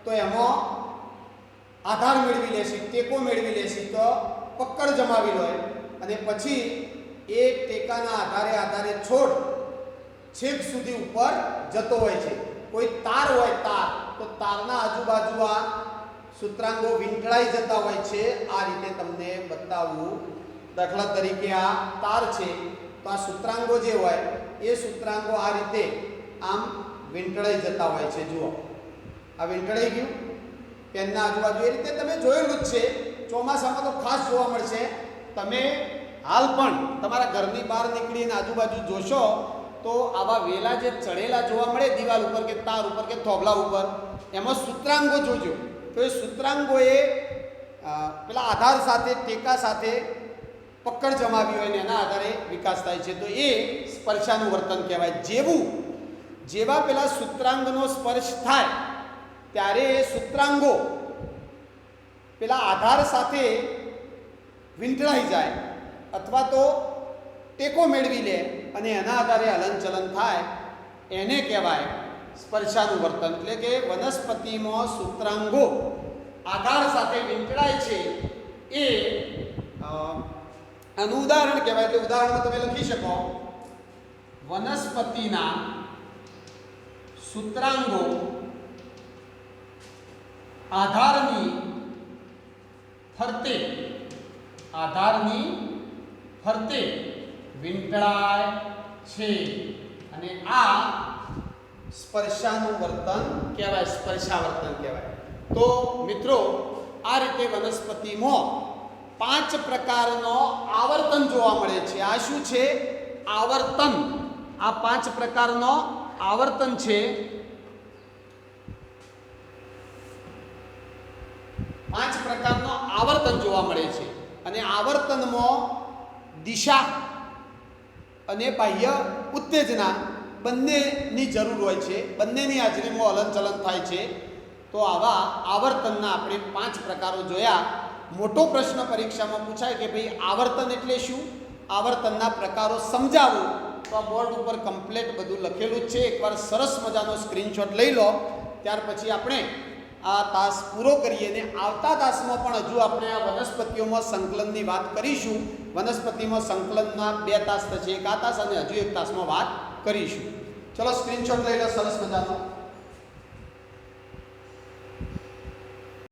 તો એમાં આધાર મેળવી લેશે, ટેકો મેળવી લેશે, તો પકડ જમાવી લે અને પછી એ ટેકાના આધારે છોડ છેક સુધી ઉપર જતો હોય છે. કોઈ તાર હોય, તાર, તો તારના આજુબાજુ આ સૂત્રાંગો વીંટળાઈ જતા હોય છે. આ રીતે તમને બતાવવું. દાખલા તરીકે આ તાર છે, તો આ સૂત્રાંગો જે હોય એ સૂત્રાંગો આ રીતે આમ વીંટળાઈ જતા હોય છે. જુઓ, આ વીંટળાઈ ગયું પેનના આજુબાજુ. એ રીતે તમે જોયેલું જ છે. ચોમાસામાં તો ખાસ જોવા મળશે. તમે હાલ પણ તમારા ઘરની બહાર નીકળીને આજુબાજુ જોશો તો આવા વેલા જે ચડેલા જોવા મળે દિવાલ ઉપર કે તાર ઉપર કે થોભલા ઉપર, એમાં સૂત્રાંગો જોજો. તો એ સૂત્રાંગોએ પેલા આધાર સાથે, ટેકા સાથે પકડ જમાવી હોય ને એના આધારે વિકાસ થાય છે. તો એ સ્પર્શાનું વર્તન કહેવાય. જેવા પેલા સૂત્રાંગનો સ્પર્શ થાય ત્યારે એ સૂત્રાંગો પેલા આધાર સાથે વીંટળાઈ જાય અથવા તો ટેકો મેળવી લે અને એના આધારે હલનચલન થાય, એને કહેવાય સ્પર્શાનું વર્તન એટલે કે વનસ્પતિમાં સૂત્રાંગો આધાર સાથે વીંટળાય છે એ આનું ઉદાહરણ કહેવાય. એટલે ઉદાહરણમાં તમે લખી શકો વનસ્પતિના સૂત્રાંગો આધારની ફરતે વીંટળાય છે અને આ સ્પર્શાનું વર્તન કહેવાય, સ્પર્શાવર્તન કહેવાય. તો મિત્રો આ રીતે વનસ્પતિમાં 5 પ્રકારનો આવર્તન જોવા મળે છે. આ શું છે? આવર્તન. આ 5 પ્રકારનો આવર્તન છે. 5 પ્રકારનો આવર્તન જોવા મળે છે અને આવર્તનમાં દિશા અને બાહ્ય ઉત્તેજના બંનેની જરૂર હોય છે, બંનેની હાજરીમાં હલનચલન થાય છે. તો આવા આવર્તનના આપણે 5 પ્રકારો જોયા. મોટો પ્રશ્ન પરીક્ષામાં પૂછાય કે ભાઈ આવર્તન એટલે શું? આવર્તનના પ્રકારો સમજાવું તો આ બોર્ડ ઉપર કમ્પ્લીટ બધું લખેલું જ છે. એકવાર સરસ મજાનો સ્ક્રીનશોટ લઈ લો, ત્યાર પછી આપણે આ તાસ પૂરો કરીએ ને આવતા તાસમાં પણ હજુ આપણે આ વનસ્પતિઓમાં સંકલનની વાત કરીશું. વનસ્પતિમાં સંકલનના 2 તાસ થશે, એક આ તાસ અને હજુ એક તાસમાં વાત કરીશું. ચલો સ્ક્રીનશોટ લઈ લો સરસ મજાનો.